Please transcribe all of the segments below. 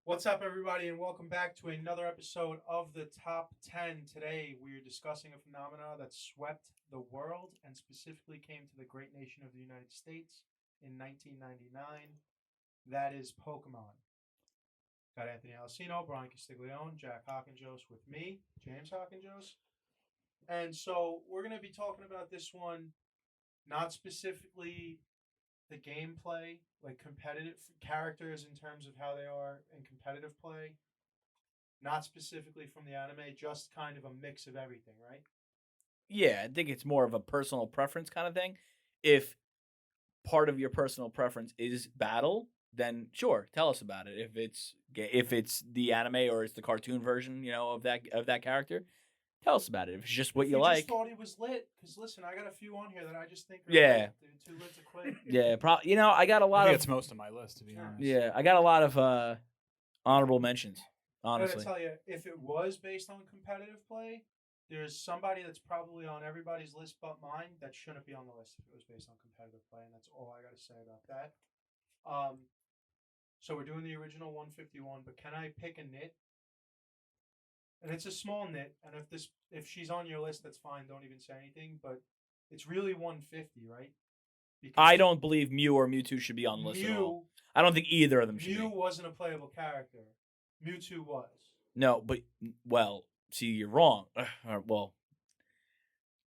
What's up, everybody, and welcome back to another episode of the Top 10. Today, we are discussing a phenomena that swept the world and specifically came to the great nation of the United States in 1999. That is Pokemon. Got Anthony Alessino, Brian Castiglione, Jack Hawkinjos with me, James Hawkinjos. And so, we're going to be talking about this one, not specifically the gameplay, like competitive characters in terms of how they are in competitive play, not specifically from the anime, just kind of a mix of everything, right? Yeah, I think it's more of a personal preference kind of thing. If part of your personal preference is battle, then sure, tell us about it. If it's the anime or it's the cartoon version, of that character, tell us about it. If it's just what If you just like, thought he was lit, because listen, I got a few on here that I just think are yeah, lit. They're too lit to quit. yeah, I got a I lot think of it's most of my list, to be honest. yeah, I got a lot of honorable mentions. I gotta Honestly, tell you, if it was based on competitive play, there's somebody that's probably on everybody's list but mine that shouldn't be on the list if it was based on competitive play, and that's all I gotta say about that. So we're doing the original 151, but can I pick a knit? And it's a small knit, and if she's on your list, that's fine. Don't even say anything. But it's really 150, right? Because I don't believe Mew or Mewtwo should be on the list at all. I don't think either of them should Mew be. wasn't a playable character. Mewtwo was. No, but see, you're wrong. Well,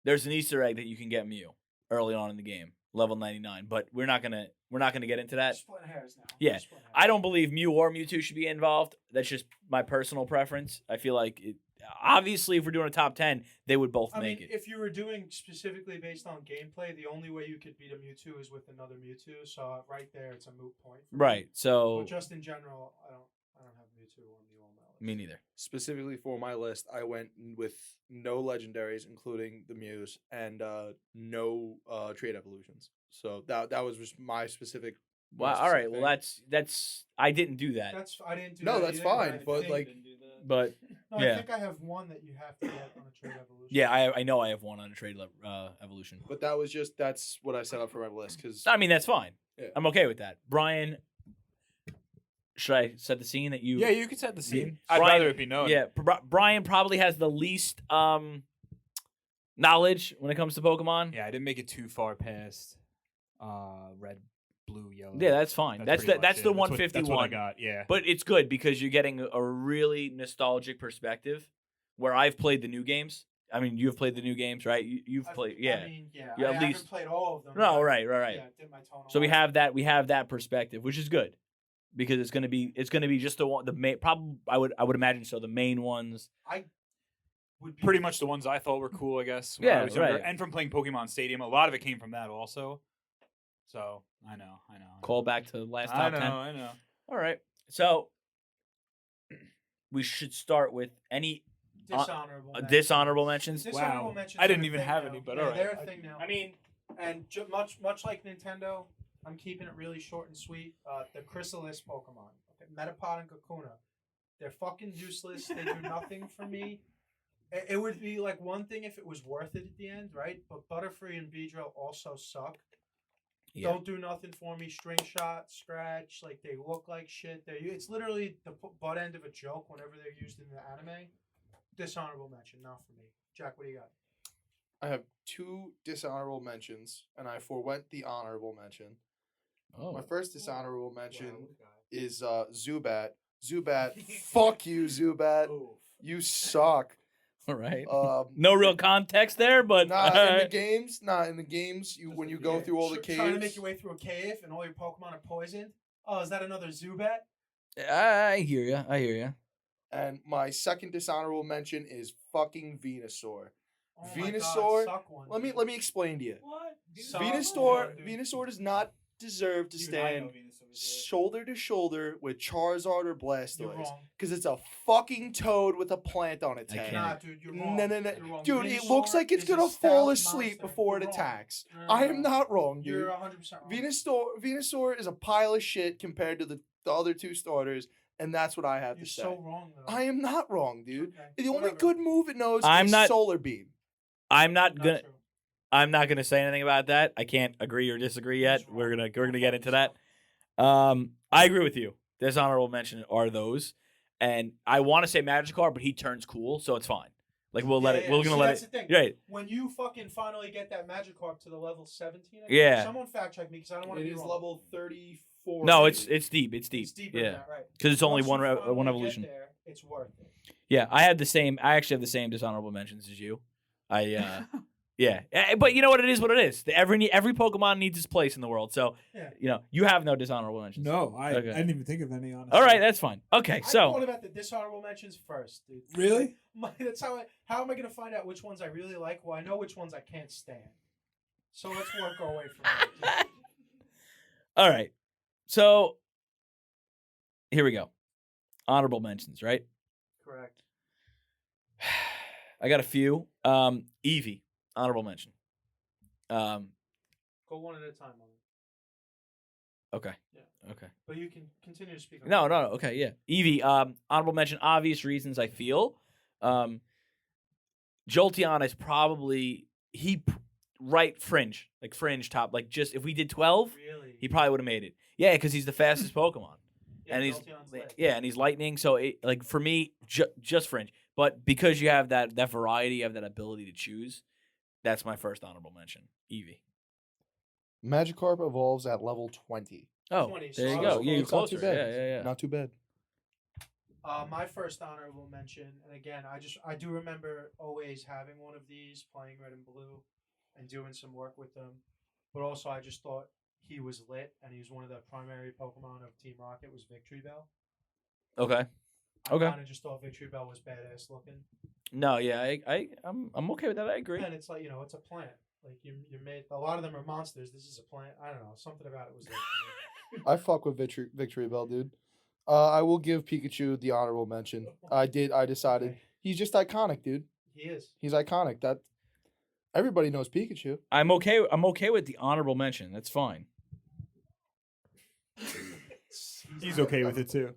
there's an Easter egg that you can get Mew early on in the game, level 99. But we're not gonna get into that. Splitting hairs now. Yeah, Splitting hairs. I don't believe Mew or Mewtwo should be involved. That's just my personal preference. I feel like obviously, if we're doing a top 10, they would both make it. If you were doing specifically based on gameplay, the only way you could beat a Mewtwo is with another Mewtwo. So right there, it's a moot point. Right. So, But just in general, I don't have Mewtwo or Mew on my list. me neither. Specifically for my list, I went with no legendaries, including the Mews, and no trade evolutions. So that was just my specific. Well, all right. Well, that's I didn't do that. I didn't do No, that that's either, fine, I but, think- like- But No, yeah. I think I have one that you have to get on a trade evolution. yeah, I know I have one on a trade evolution. But that's what I set up for my list because I mean, that's fine. Yeah. I'm okay with that. Brian, should I set the scene that you? Yeah, you could set the scene. I'd Brian- rather it be known. Yeah, Brian probably has the least knowledge when it comes to Pokemon. Yeah, I didn't make it too far past red, blue, yellow. Yeah, that's fine. That's the pretty much it. the That's what 151. I got. Yeah. But it's good because you're getting a really nostalgic perspective. Where I've played the new games. I mean, you've played the new games, right? You've played, yeah. I mean, yeah. Yeah, I at least- haven't played all of them. No, but right. Yeah, dip my toe in So we water. have that perspective, which is good because it's gonna be just the main. Probably I would imagine so. The main ones. Would be Pretty much the ones I thought were cool, I guess. When Yeah, I was younger. right. And from playing Pokemon Stadium, a lot of it came from that also. So I know. Call back to last I top know. 10. I know. All right. So we should start with any dishonorable. dishonorable mentions. Dishonorable Wow. mentions I didn't are a even thing have now. any, but yeah, all right. they're a thing now. I mean, And much like Nintendo, I'm keeping it really short and sweet. The Chrysalis Pokemon, okay, Metapod and Kakuna, they're fucking useless. They do nothing for me. It would be like one thing if it was worth it at the end, right? But Butterfree and Beedrill also suck. Yeah. Don't do nothing for me. String shot, scratch, like they look like shit. It's literally the butt end of a joke whenever they're used in the anime. Dishonorable mention, not for me. Jack, what do you got? I have two dishonorable mentions, and I forwent the honorable mention. oh, My first dishonorable mention Wow, is Zubat. Zubat, fuck you, Zubat. You suck. all right. Um, No real context there, but in the games, when you go Yeah, through all the Trying to make caves. your way through a cave and all your Pokemon are poisoned. Oh, is that another Zubat? I hear you. And my second dishonorable mention is fucking Venusaur. Oh my Venusaur, God, suck one, Let dude. me explain to you. What? Venusaur does not deserve to stand shoulder to shoulder with Charizard or You're Blastoise wrong. because it's a fucking toad with a plant on its I head. can't. Nah, dude, you're wrong. No. You're wrong. Dude, it Venusaur looks like it's is a gonna fall stealth asleep monster. before it You're wrong. attacks. No, I no, am no. not wrong, dude. You're 100% wrong. Venusaur is a pile of shit compared to the other two starters, and that's what I have You're to say. so wrong, though. I am not wrong, dude. Okay, The only whatever. good move it knows I'm is not- Solar Beam. I'm not Not gonna. true. I'm not gonna say anything about that. I can't agree or disagree yet. That's We're wrong. gonna get into that. I agree with you. dishonorable mention are those. And I want to say Magikarp, but he turns cool, so it's fine. Like we'll let it. We're gonna See, let that's it. the thing. Right. When you fucking finally get that Magikarp to the level 17, I think, Yeah. someone fact check me because I don't want It to be is wrong. level 34. No, maybe. it's deep. It's deep. It's deeper Yeah. than that, right? Because it's only Once one you finally one get evolution. there, it's worth it. Yeah, I had the same. I actually have the same dishonorable mentions as you. Yeah. But you know what? It is what it is. Every Pokemon needs its place in the world. So, Yeah. you have no dishonorable mentions. No, I Okay. didn't even think of any, honestly. All right, that's fine. Okay, I so thought about the dishonorable mentions first, dude. Really? That's how am I going to find out which ones I really like? Well, I know which ones I can't stand. So let's work our way from there. all right. So here we go. Honorable mentions, right? Correct. I got a few. Eevee, honorable mention. Go one at a time on it. Okay. Yeah. Okay. But you can continue to speak on No. it. Okay, yeah. Eevee, honorable mention, obvious reasons I feel. Jolteon is probably right fringe, like fringe top, like just if we did 12, Really? he probably would have made it. Yeah, because he's the fastest Pokemon. Yeah, and he's Jolteon's lit. and he's lightning. So like for me, just fringe. But because you have that variety, you have that ability to choose. That's my first honorable mention. Eevee. Magikarp evolves at level 20. Oh, 20, there you so go. it's Yeah, you're It's not closer. too bad. Yeah. Not too bad. My first honorable mention, and again, I do remember always having one of these, playing Red and Blue, and doing some work with them. But also, I just thought he was lit, and he was one of the primary Pokemon of Team Rocket. Was Victory Bell. Okay. I Okay. kind of just thought Victory Bell was badass looking, No, yeah, I'm okay with that. I agree. and it's like it's a plant. Like you made a lot of them are monsters. This is a plant. I don't know. Something about it was lit for me. I fuck with Victory Bell, dude. I will give Pikachu the honorable mention. I decided Okay. he's just iconic, dude. He is. He's iconic. That everybody knows Pikachu. I'm okay with the honorable mention. That's fine. He's okay with it too.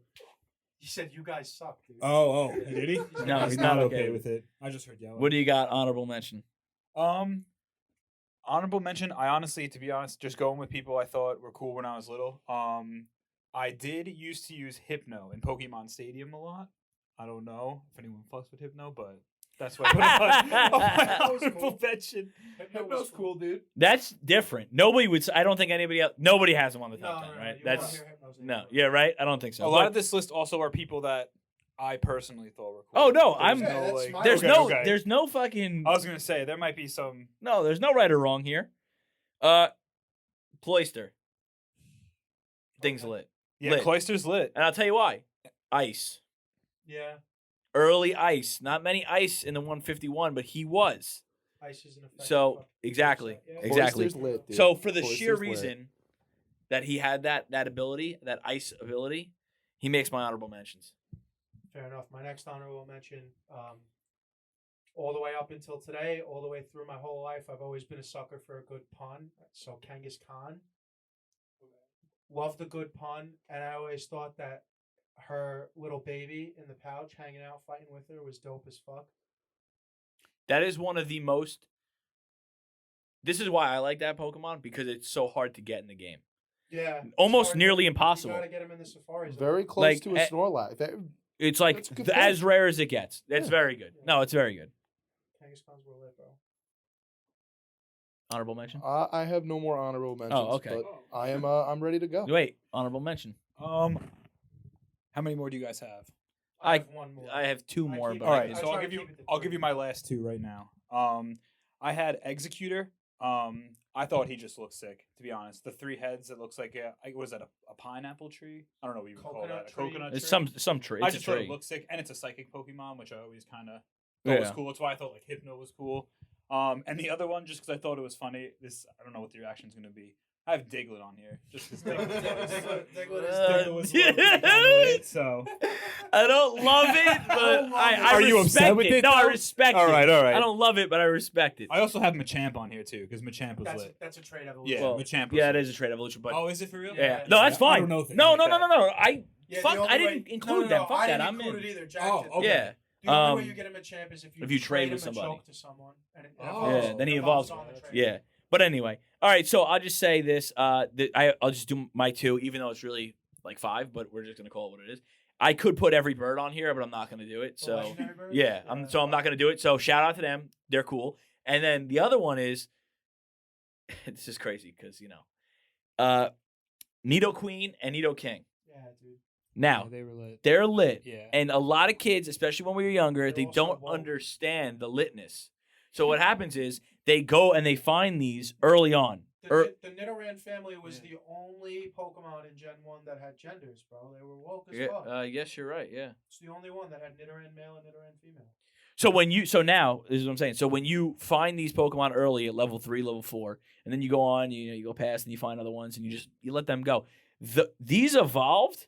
He said you guys suck, dude. Oh, did he? No, he's he's not not okay okay with it. I just heard yelling. What do you got? Honorable mention. Honorable mention. I honestly, to be honest, just going with people I thought were cool when I was little. I did used to use Hypno in Pokemon Stadium a lot. I don't know if anyone fucks with Hypno, but that's what I put on my honorable cool. mention. Hypno's cool, dude. That's different. Nobody would. I don't think anybody else. Nobody has him on the No, top no, 10, no, right? you won't That's hear Hypno's name no. on it. Yeah, right. I don't think so. A lot But- of this list also are people that I personally thought were cool. Oh, no, There's I'm- Yeah, that's like, my- there's okay, no. okay. There's no fucking. I was gonna say there might be some. No, there's no right or wrong here. Cloyster. Thing's Okay. lit. Yeah, Lit. Cloyster's lit. And I'll tell you why. Ice. Yeah, Early ice. Not many ice in the 151, but he was. ice is an effect. So, exactly. Exactly. Cloyster's lit, dude. So for the Cloyster's sheer lit. reason that he had that ability, that ice ability, he makes my honorable mentions. Fair enough. My next honorable mention, all the way up until today, all the way through my whole life, I've always been a sucker for a good pun. So Kangaskhan. Khan. Loved a good pun, and I always thought that her little baby in the pouch hanging out fighting with her was dope as fuck. That is one of the most. This is why I like that Pokemon, because it's so hard to get in the game. Yeah. Almost Sorry, nearly You impossible. gotta get him in the safaris. Very close Like, to a Snorlax. It's like That's a good as pick. rare as it gets. That's Yeah. very good. No, it's very good. Kangaskhan's were lit, bro. Honorable mention. I have no more honorable mentions. okay. But I'm ready to go. Wait, honorable mention. How many more do you guys have? I- have one more. I have two I more, keep- but All I right, can- I so try I'll to give you. keep it to I'll give three. you my last two right now. I had Executor. I thought he just looked sick. To be honest, the three heads. It looks like was that a pineapple tree? I don't know what you would call Coconut that. A tree. coconut it's tree. some tree. I It's a just thought tree. it looked sick, and it's a psychic Pokemon, which I always kind of thought was Yeah. cool. That's why I thought like Hypno was cool. And the other one, just because I thought it was funny. I don't know what the reaction's gonna be. I have Diglett on here, just because Diglett was lit, so. I don't love it, but I Are you respect upset with it, No, I though? respect All it. right, all right. I don't love it, but I respect it. I also have Machamp on here too, because Machamp was That's lit. that's a trade evolution. Yeah, Well, Machamp was yeah, it lit. is a trade evolution, but Oh, is it for real? yeah. Yeah. No, that's I fine. don't know things No, like no, no, that. no, no. I Yeah, fuck. the only I didn't way- include no, them. no, Fuck I that. didn't I'm include in. it either. Jack Oh, did. okay. Yeah. The only way Um, you get him a champ is if if you trade him with a somebody. choke to someone. And it Oh. evolves- Yeah, then he it evolves. on the trade. Yeah. But anyway, all right. So I'll just say this. I'll just do my two, even though it's really like 5, but we're just gonna call it what it is. I could put every bird on here, but I'm not gonna do it. The So legendary birds? yeah, I'm not gonna do it. So shout out to them. They're cool. And then the other one is this is crazy because Nidoqueen and Nidoking. Yeah, dude. Now they were lit. they're lit, Yeah. and a lot of kids, especially when we were younger, They're they also don't woke. understand the litness. So what happens is they go and they find these early on. The Nidoran family was the only Pokemon in Gen 1 that had genders, bro. They were woke as fuck. Yes, you're right. Yeah. It's the only one that had Nidoran male and Nidoran female. So now this is what I'm saying. So when you find these Pokemon early at level 3, level 4, and then you go on, you go past and you find other ones and you let them go. These evolved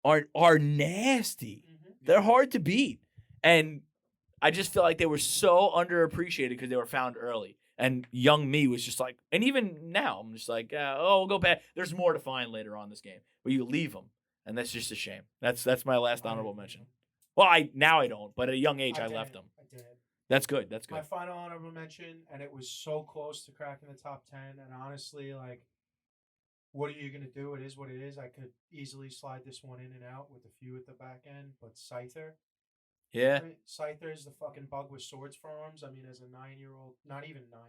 are nasty. Mm-hmm. They're hard to beat. And I just feel like they were so underappreciated because they were found early. And young me was just like, and even now, I'm just like, we'll go back. There's more to find later on in this game. But you leave them. And that's just a shame. That's my last honorable mention. Well, I don't, but at a young age, I left them. I did. That's good. That's My good. final honorable mention, and it was so close to cracking the top 10. And honestly, like, what are you going to do? It is what it is. I could easily slide this one in and out with a few at the back end, but Scyther. Yeah. Right? Scyther is the fucking bug with swords for arms. I mean, as a 9-year-old, not even 9,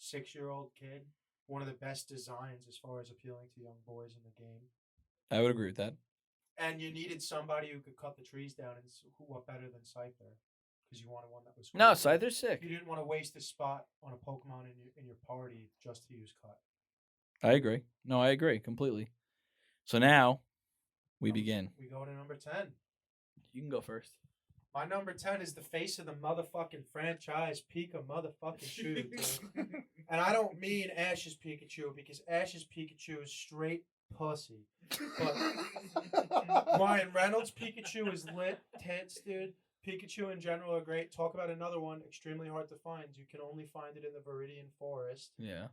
6-year-old kid, one of the best designs as far as appealing to young boys in the game. I would agree with that. And you needed somebody who could cut the trees down, and what better than Scyther? Because you wanted one that was cool. No, Scyther's sick. You didn't want to waste a spot on a Pokemon in your party just to use cut. I agree. No, I agree completely. So now we begin. We go to number 10. You can go first. My number 10 is the face of the motherfucking franchise, Pika motherfucking Chew. dude. And I don't mean Ash's Pikachu, because Ash's Pikachu is straight pussy. But Ryan Reynolds' Pikachu is lit tits, dude. Pikachu in general are great. Talk about another one, extremely hard to find. You can only find it in the Viridian Forest. Yeah.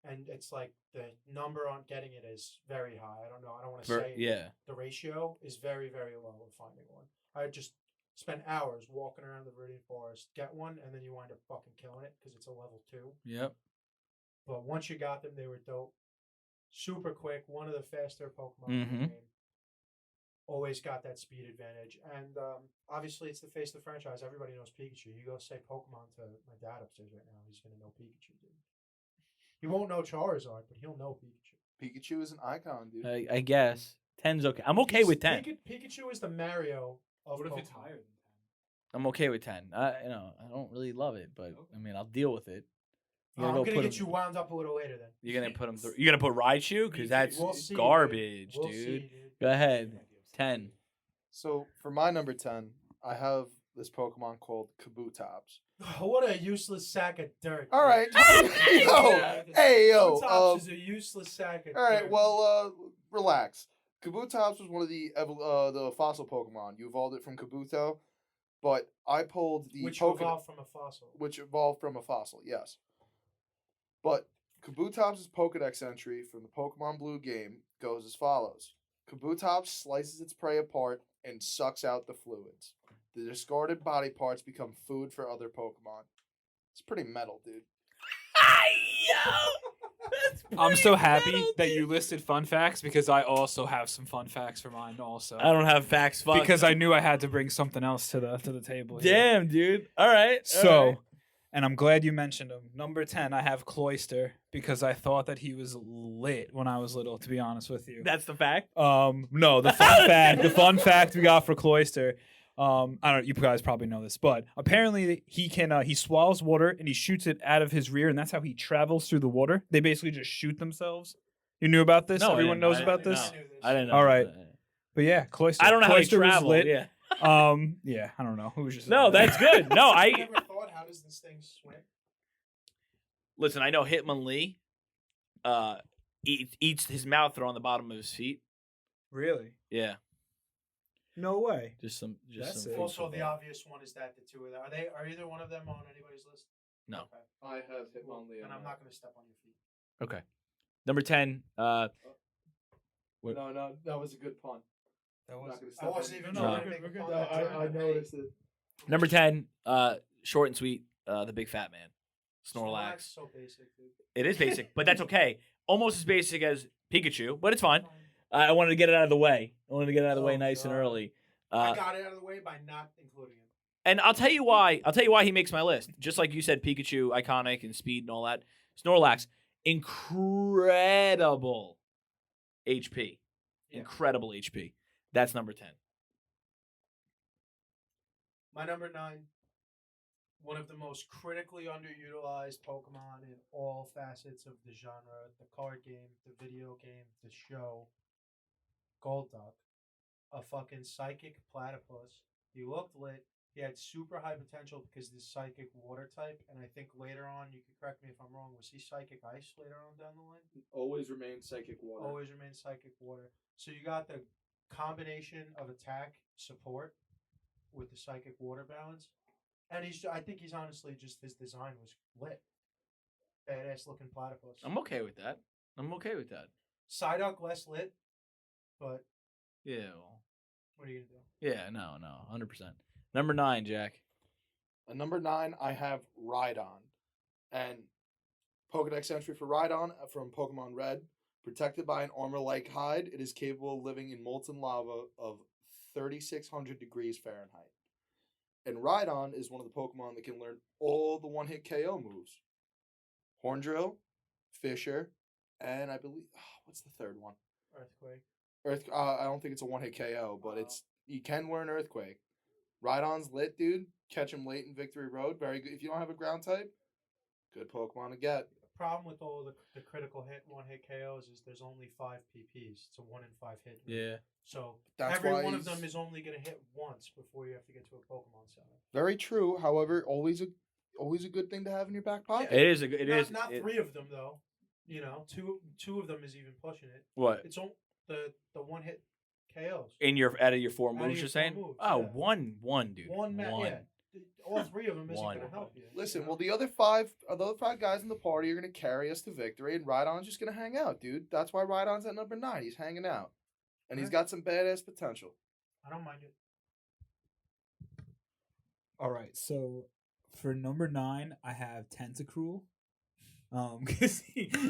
And it's like the number on getting it is very high. I don't know. I don't want to say Yeah. the ratio is very, very low of finding one. I just spent hours walking around the Viridian Forest, get one, and then you wind up fucking killing it because it's a level 2. Yep. But once you got them, they were dope. Super quick, one of the faster Pokemon Mm-hmm. in the game. Always got that speed advantage. And obviously, it's the face of the franchise. Everybody knows Pikachu. You go say Pokemon to my dad upstairs right now, he's going to know Pikachu, dude. He won't know Charizard, but he'll know Pikachu. Pikachu is an icon, dude. I guess 10's okay. I'm okay with 10. Pikachu is the Mario of What if it's Pokemon. higher than 10? I'm okay with 10. I don't really love it, but I mean, I'll deal with it. I'm going to get you wound up a little later then. You're gonna put him through. You're gonna put Raichu because that's We'll see, garbage, We'll dude. see, dude. Go ahead. 10. So for my number 10, I have this Pokemon called Kabutops. What a useless sack of dirt. All right, dude. yo, Kabutops is a useless sack of all right. dirt. Well, relax. Kabutops was one of the fossil Pokemon. You evolved it from Kabuto, but I pulled the Which Poké- evolved from a fossil. which evolved from a fossil. Yes, but Kabutops' Pokedex entry from the Pokemon Blue game goes as follows: Kabutops slices its prey apart and sucks out the fluids. The discarded body parts become food for other Pokemon. It's pretty metal, dude. I'm so happy that you listed fun facts because I also have some fun facts for mine also. I don't have facts. Fuck. Because I knew I had to bring something else to the table. here. Damn, dude. All right. So, and I'm glad you mentioned him. Number 10, I have Cloyster because I thought that he was lit when I was little, to be honest with you. That's the fact. No, the fun fact we got for Cloyster. I don't. You guys probably know this, but apparently he can. He swallows water and he shoots it out of his rear, and that's how he travels through the water. They basically just shoot themselves. You knew about this? No, I Everyone didn't. knows I about didn't this. know. I didn't know. All right. But yeah, Cloyster. I don't know how he Cloyster was traveled. lit. Yeah. Yeah, I don't know. Who was just No, that's good. No, I I never thought, how does this thing swim? listen. I know Hitmonlee eats his mouth are on the bottom of his feet. really. Yeah, No way. just some. That's some it. food for Also, the thought. obvious one is that the two of them are either one of them on anybody's list? No. Okay. I have Hitmonlee. And I'm not going to step on your feet. Okay. Number 10. What? No, that was a good pun. That I'm was. not gonna I step wasn't on even No. trying to make a pun. I noticed it. Number 10. Short and sweet. The big fat man. Snorlax. So basic, dude. It is basic, but that's okay. Almost as basic as Pikachu, but it's fine. I wanted to get it out of the way. I wanted to get it out of the way Oh, nice and God. early. I got it out of the way by not including him. And I'll tell you why. I'll tell you why he makes my list. Just like you said, Pikachu, iconic, and speed and all that. Snorlax, incredible HP. Yeah. Incredible HP. That's number 10. My number 9, one of the most critically underutilized Pokemon in all facets of the genre, the card game, the video game, the show, Golduck, a fucking psychic platypus. He looked lit. He had super high potential because this psychic water type, and I think later on, you can correct me if I'm wrong, was he psychic ice later on down the line? Always remain psychic water. Always remains psychic water. So you got the combination of attack support with the psychic water balance, and I think he's honestly just his design was lit. Badass looking platypus. I'm okay with that. Psyduck less lit, but Yeah. Well, what are you gonna do? yeah. No. 100%. Number 9, Jack. At number 9, I have Rhydon. And Pokedex entry for Rhydon from Pokemon Red. Protected by an armor-like hide, it is capable of living in molten lava of 3,600 degrees Fahrenheit. And Rhydon is one of the Pokemon that can learn all the one-hit KO moves. Horndrill, Fissure, and I believe... what's the third one? Earthquake. I don't think it's a one-hit KO, but it's you can learn Earthquake. Rhydon's lit, dude. Catch him late in Victory Road. Very good. If you don't have a ground type, good Pokemon to get. The problem with all the critical hit, one hit KOs is there's only 5 PPs. It's a 1 in 5 hit. Yeah. So That's every why one of he's- them is only gonna hit once before you have to get to a Pokemon Center. Very true. However, always a good thing to have in your back pocket. It is. It is. Not 3 of them though. You know, two of them is even pushing it. What? It's the one hit KOs. Out of your 4 Out of moves, your you're 4 saying? moves, Oh, yeah. one, dude. Yeah. All 3 of them isn't One. gonna help you. Listen, you know? well, the other five guys in the party are gonna carry us to victory, and Rhydon's just gonna hang out, dude. That's why Rhydon's at number 9. He's hanging out, and he's Alright. got some badass potential. I don't mind it. All right, so for number 9, I have Tentacruel. 'Cause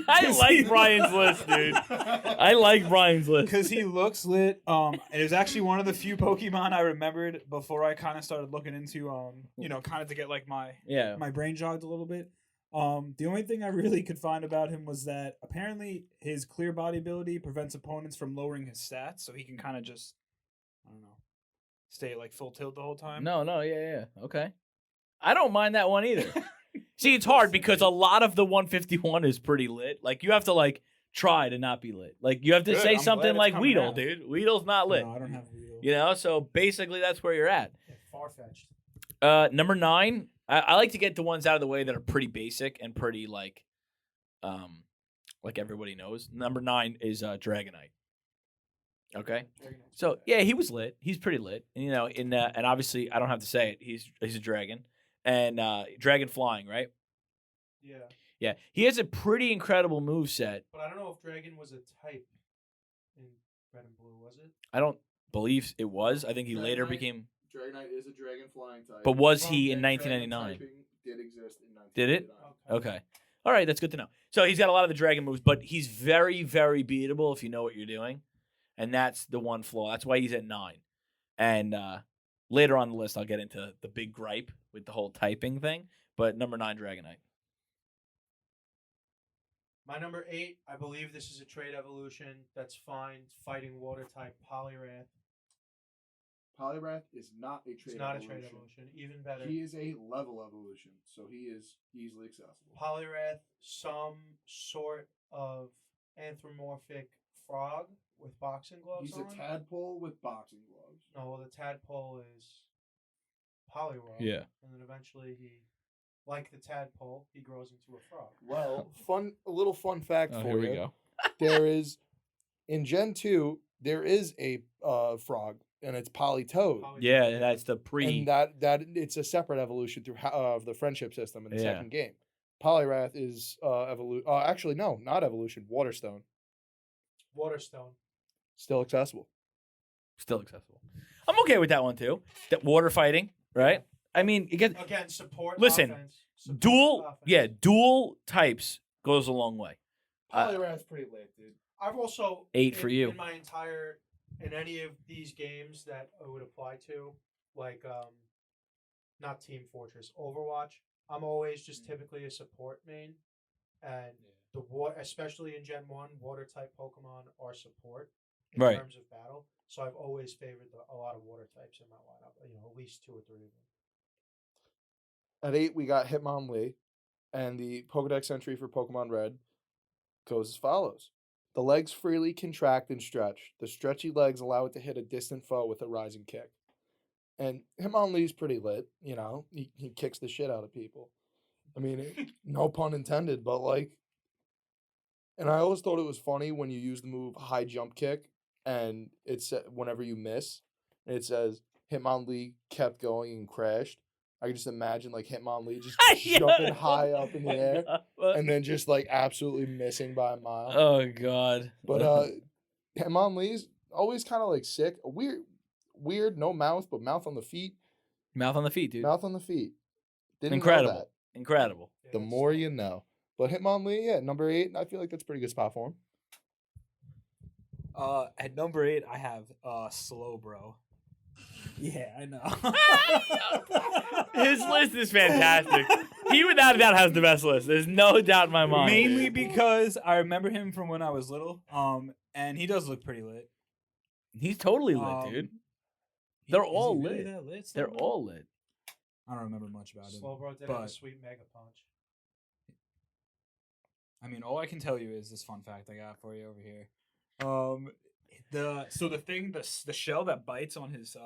I like Brian's list, dude. I like Brian's list. Because he looks lit. It was actually one of the few Pokemon I remembered before I kind of started looking into, kind of to get like my brain jogged a little bit. The only thing I really could find about him was that apparently his clear body ability prevents opponents from lowering his stats, so he can kind of just, I don't know, stay like full tilt the whole time. No, yeah. Okay. I don't mind that one either. See, it's hard because a lot of the 151 is pretty lit. Like, you have to, like, try to not be lit. Like, you have to Good, say I'm something glad it's like coming Weedle, out. dude. Weedle's not lit. No, I don't have Weedle. You know? So, basically, that's where you're at. Yeah, far-fetched. Number 9, I like to get the ones out of the way that are pretty basic and pretty, like everybody knows. Number 9 is Dragonite. Okay? So, yeah, he was lit. He's pretty lit. And, you know, and obviously, I don't have to say it. He's a dragon. And dragon flying, right? Yeah. Yeah. He has a pretty incredible move set. But I don't know if Dragon was a type in Red and Blue, was it? I don't believe it was. I think he later Dragonite- became. Dragonite is a dragon flying type. But was Well, he in And 1999? dragon typing did exist in 1999. Did it? Okay. All right, that's good to know. So he's got a lot of the dragon moves, but he's very, very beatable if you know what you're doing. And that's the one flaw. That's why he's at 9. And later on the list, I'll get into the big gripe with the whole typing thing. But number 9, Dragonite. My number 8, I believe this is a trade evolution. That's fine. Fighting water type Poliwrath. Poliwrath is not a trade It's not evolution. a trade evolution. Even better. He is a level evolution, so he is easily accessible. Poliwrath, some sort of anthropomorphic frog with boxing gloves He's on. a tadpole with boxing gloves. No, well, the tadpole is Poliwrath. Yeah. And then eventually like the tadpole, he grows into a frog. Well, a little fun fact Oh, for here you. we go. There is, in Gen 2, there is a frog, and it's Politoad. Yeah, and that's the pre. And that it's a separate evolution through the friendship system in the Yeah. second game. Poliwrath is actually no, not evolution. Waterstone, Waterstone. still accessible. Still accessible. I'm okay with that one too. That water fighting, right? I mean, it gets Again, support. Listen, offense. Support dual. offense. Yeah, dual types goes a long way. Poliwrath's pretty late, dude. I've also 8 for you. In any of these games that I would apply to, like not Team Fortress, Overwatch. I'm always just typically a support main, and especially in Gen 1, water type Pokemon are support in terms of battle. So I've always favored a lot of water types in my lineup. At least 2 or 3 of them. At 8, we got Hitmonlee, and the Pokedex entry for Pokemon Red goes as follows. The legs freely contract and stretch. The stretchy legs allow it to hit a distant foe with a rising kick. And Hitmonlee's pretty lit, he kicks the shit out of people. I mean, no pun intended, but and I always thought it was funny when you use the move high jump kick, and it's whenever you miss, and it says Hitmonlee kept going and crashed. I can just imagine Hitmonlee just jumping high up in the air and then just absolutely missing by a mile. Oh God! But Hitmonlee's always kind of sick, weird, no mouth, but mouth on the feet. Mouth on the feet, dude. Mouth on the feet. Didn't Incredible. know that. Incredible. The more you know. But Hitmonlee, number 8, I feel like that's a pretty good spot for him. At number 8, I have Slowbro. Yeah, I know. His list is fantastic. He without a doubt has the best list. There's no doubt in my mind. Mainly because I remember him from when I was little. And he does look pretty lit. He's totally lit, dude. They're all really lit. That lit. They're all lit. I don't remember much about him. Slowbro did have a sweet Mega Punch. I mean, all I can tell you is this fun fact I got for you over here. The shell that bites on his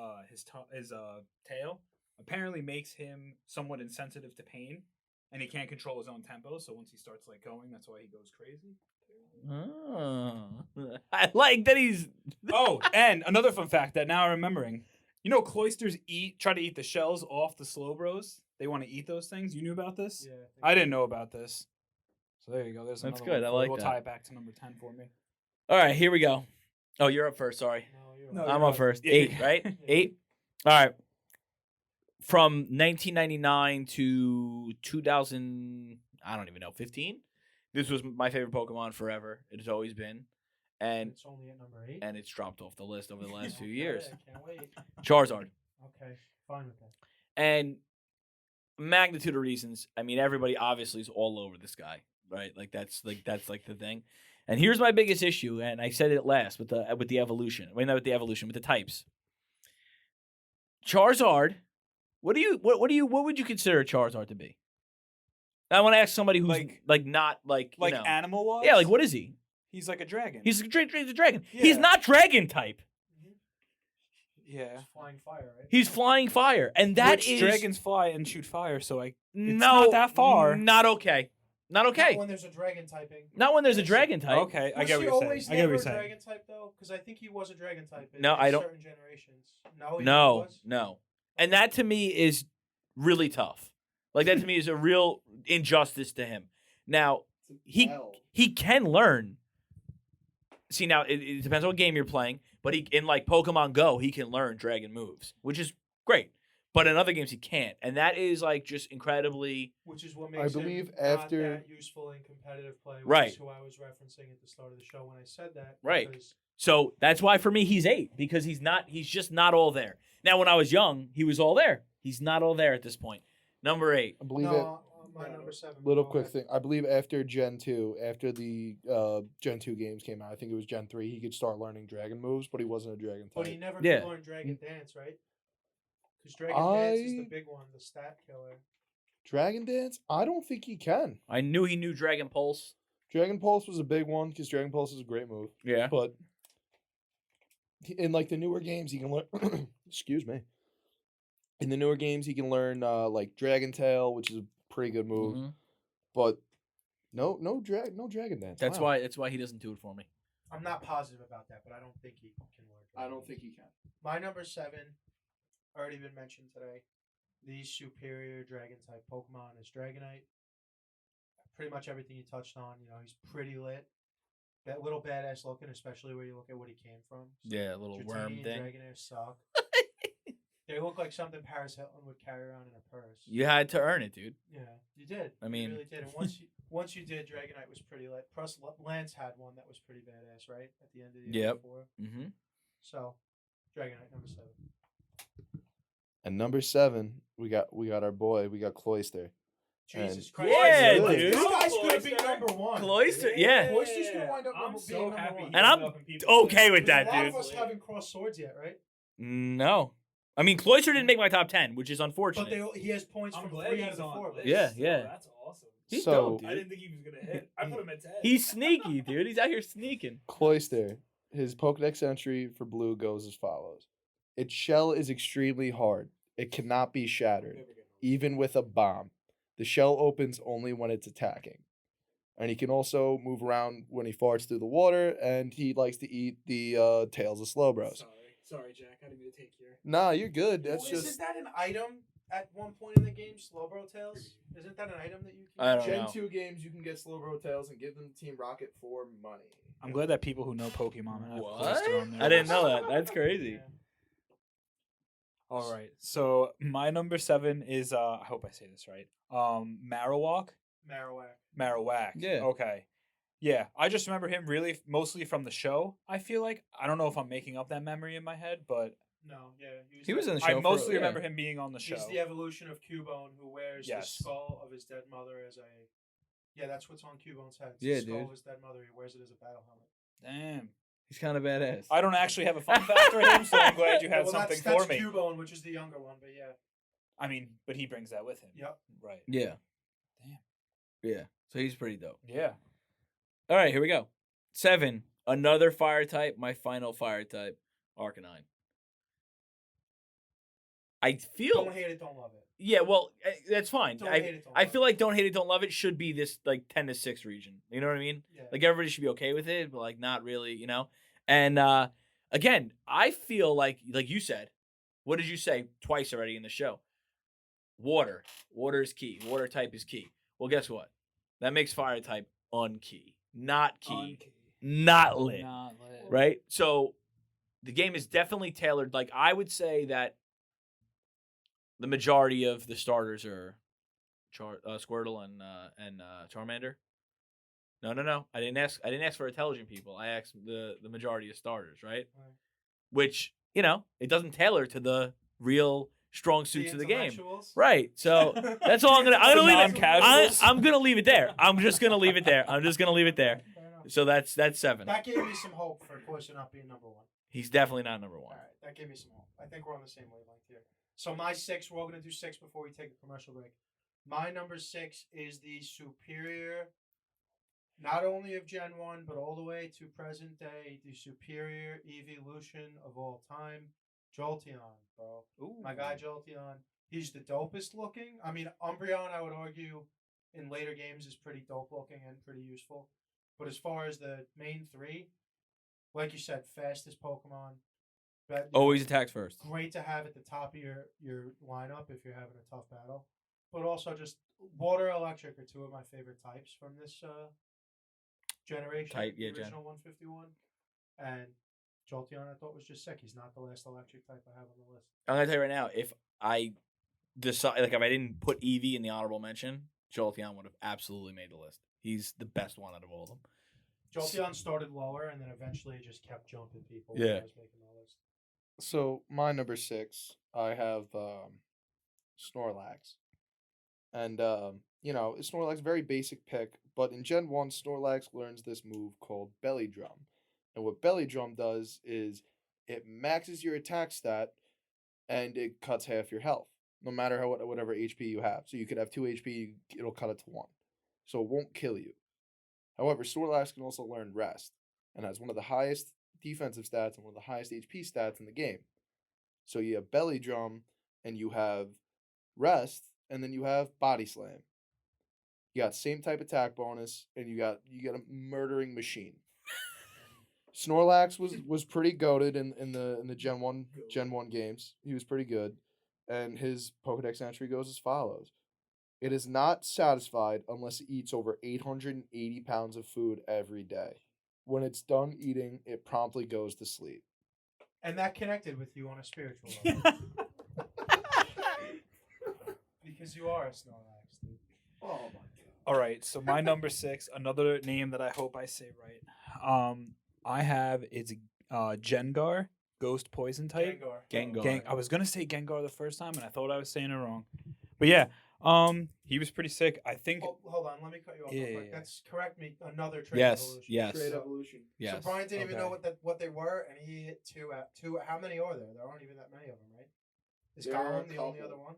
tail apparently makes him somewhat insensitive to pain, and he can't control his own tempo. So once he starts going, that's why he goes crazy. Oh, I like that he's. Oh, and another fun fact that now I'm remembering. Cloysters try to eat the shells off the Slowbros. They want to eat those things. You knew about this? Yeah. I didn't know about this. So there you go. There's That's another good. one. I like We'll that. tie it back to number 10 for me. All right, here we go. Oh, you're up first. Sorry. No, I'm you're up up. first. Yeah. 8, right? 8. All right. From 1999 to 2000, I don't even know, 15. This was my favorite Pokemon forever. It has always been, and It's only at number 8. it's dropped off the list over the last few years. I can't wait. Charizard. Okay, fine with that. And magnitude of reasons. I mean, everybody obviously is all over this guy, right? That's the thing. And here's my biggest issue, and I said it last with the evolution. Wait, not with the evolution, with the types. Charizard. What would you consider a Charizard to be? I want to ask somebody who's not animal wise. Yeah, what is he? He's like a dragon. He's a dragon. Yeah. He's not dragon type. Yeah. It's flying fire, right? He's flying fire, and Which dragons fly and shoot fire, so it's no, not that far. Not okay. Not okay. Not when there's a dragon typing. Not when there's a dragon type. Okay, I Was get he what you're always saying. I get what never you're a saying. dragon type though? Because I think he was a dragon type. No, in I don't- Certain generations. No, he No, was? no. And that to me is really tough. That to me is a real injustice to him. Now, he can learn. See, now it depends on what game you're playing, but in Pokemon Go, he can learn dragon moves, which is great. But in other games, he can't, and that is just incredibly. Which is what makes believe him after- not that useful in competitive play. Which Right. is who I was referencing at the start of the show when I said that. Right. because So that's why for me he's 8 because he's just not all there. Now when I was young, he was all there. He's not all there at this point. Number 8. I believe my number 7. Little go quick ahead. thing. I believe after Gen 2, after the Gen 2 games came out, I think it was Gen 3, he could start learning dragon moves, but he wasn't a dragon type. But he never Yeah. could learn Dragon Dance, right? Because Dragon Dance is the big one, the stat killer. Dragon Dance? I don't think he can. I knew he knew Dragon Pulse. Dragon Pulse was a big one because Dragon Pulse is a great move. Yeah. But in the newer games, he can learn. Excuse me. In the newer games, he can learn Dragon Tail, which is a pretty good move. Mhm. But no Dragon Dance. That's Wow. why he doesn't do it for me. I'm not positive about that, but I don't think he can learn. Dragon Dance. he can. My number 7, already been mentioned today. The superior dragon type Pokemon is Dragonite. Pretty much everything you touched on. He's pretty lit. That little badass looking, especially when you look at what he came from. Yeah, little worm Dratini thing. and Dragonair suck. They look like something Paris Hilton would carry around in a purse. You had to earn it, dude. Yeah, you did. I mean- you really did. And once you did, Dragonite was pretty lit. Plus, Lance had one that was pretty badass, right? At the end of the year Yep. before. Mm-hmm. So, Dragonite number 7. And number 7, we got our boy. We got Cloyster. Jesus And- Christ! Yeah, This dude. guy's gonna be number 1. Cloyster, yeah. Cloyster's gonna wind up I'm being so number happy. 1. And I'm okay with that, A lot dude. of us haven't crossed swords yet, right? No. I mean, Cloyster didn't make my top 10, which is But unfortunate. he has points I'm from glad 3 out of he's the on 4. the list. Yeah, yeah. That's awesome. He's So- dope, dude. I didn't think he was gonna hit. I put him at 10. He's sneaky, dude. He's out here sneaking. Cloyster, his Pokedex entry for blue goes as follows. Its shell is extremely hard. It cannot be shattered, even with a bomb. The shell opens only when it's attacking. And he can also move around when he farts through the water, and he likes to eat the tails of Slowbros. Sorry, Jack. I didn't mean to take your. Nah, you're good. That's Isn't just that an item at one point in the game, Slowbro Tails? Isn't that an item that you can I don't Gen know. 2 games you can get Slowbro Tails and give them to Team Rocket for money. I'm glad that people who know Pokemon have What? Cloyster on there. I didn't know that. That's crazy. Yeah. All right. So my number 7 is I hope I say this right. Marowak. Marowak. Marowak. Yeah. Okay. Yeah, I just remember him really mostly from the show. I feel like I don't know if I'm making up that memory in my head, but No, yeah. He was in the I show. mostly remember him being on the show. He's the evolution of Cubone who wears Yes. the skull of his dead mother as a... Yeah, that's what's on Cubone's head. It's Yeah, the skull dude. of his dead mother. He wears it as a battle helmet. Damn. He's kind of badass. I don't actually have a fun fact for him, so I'm glad you had Well, something that's for me. Cubone, which is the younger one, but yeah. I mean, but he brings that with him. Yep. Right. Yeah. Damn. Yeah. So he's pretty dope. Yeah. All right, here we go. 7. Another fire type. My final fire type. Arcanine. I feel. Don't hate it, don't love it. Yeah, well, that's fine. Don't hate it, don't I love feel like don't hate it, don't love it should be this like 10 to 6 region. You know what I mean? Yeah. Like everybody should be okay with it, but like not really, you know. And again, I feel like you said, what did you say twice already in the show? Water. Water is key. Water type is key. Well, guess what? That makes fire type unkey, not key, not lit, Not lit. right? So the game is definitely tailored. Like I would say that the majority of the starters are Squirtle and Charmander. No. I didn't ask for intelligent people. I asked the majority of starters, right? Right. Which, you know, it doesn't tailor to the real strong suits of the game. intellectuals? Right. So that's all I'm gonna leave it. non-casuals. I'm gonna leave it there. I'm just gonna leave it there. Fair enough. So that's 7. That gave me some hope for Cloyster not being number 1. He's definitely not number 1. All right, that gave me some hope. I think we're on the same wavelength here. So my 6, we're all going to do 6 before we take a commercial break. My number 6 is the superior, not only of Gen 1, but all the way to present day, the superior evolution of all time, Jolteon, bro. Ooh. My guy Jolteon, he's the dopest looking. I mean, Umbreon, I would argue, in later games is pretty dope looking and pretty useful. But as far as the main 3, like you said, fastest Pokemon. But, you know, Always attacks first. great to have at the top of your lineup if you're having a tough battle. But also just water electric are 2 of my favorite types from this generation. Type, yeah, the gen. original 151. And Jolteon I thought was just sick. He's not the last electric type I have on the list. I'm gonna tell you right now, if I decide, like, if I didn't put Eevee in the honorable mention, Jolteon would have absolutely made the list. He's the best one out of all of them. Jolteon started lower and then eventually just kept jumping people Yeah. when I was making the list. So my number 6, I have Snorlax, and you know, Snorlax very basic pick, but in Gen 1, Snorlax learns this move called Belly Drum, and what Belly Drum does is it maxes your attack stat, and it cuts half your health, no matter whatever HP you have. So you could have 2 HP, it'll cut it to 1, so it won't kill you. However, Snorlax can also learn Rest, and has one of the highest defensive stats and one of the highest HP stats in the game. So you have Belly Drum, and you have Rest, and then you have Body Slam. You got same type attack bonus, and you got a murdering machine. Snorlax was pretty goated in the Gen 1 games. He was pretty good, and his Pokedex entry goes as follows. It is not satisfied unless it eats over 880 pounds of food every day. When it's done eating, it promptly goes to sleep. And that connected with you on a spiritual level. Because you are a Snorlax, dude. Oh my god. All right, so my number 6, another name that I hope I say right. I have is Gengar, Ghost Poison type. Gengar. I was gonna say Gengar the first time, and I thought I was saying it wrong. But yeah, he was pretty sick. I think. Oh, hold on, let me cut you off. Yeah, real quick. yeah. That's correct me. Another trade Yes, evolution. yes. Trade evolution. Yes. So Brian didn't even know Okay. what they were, and he hit two. How many are there? There aren't even that many of them, right? Is There are a Golem the only couple. other one?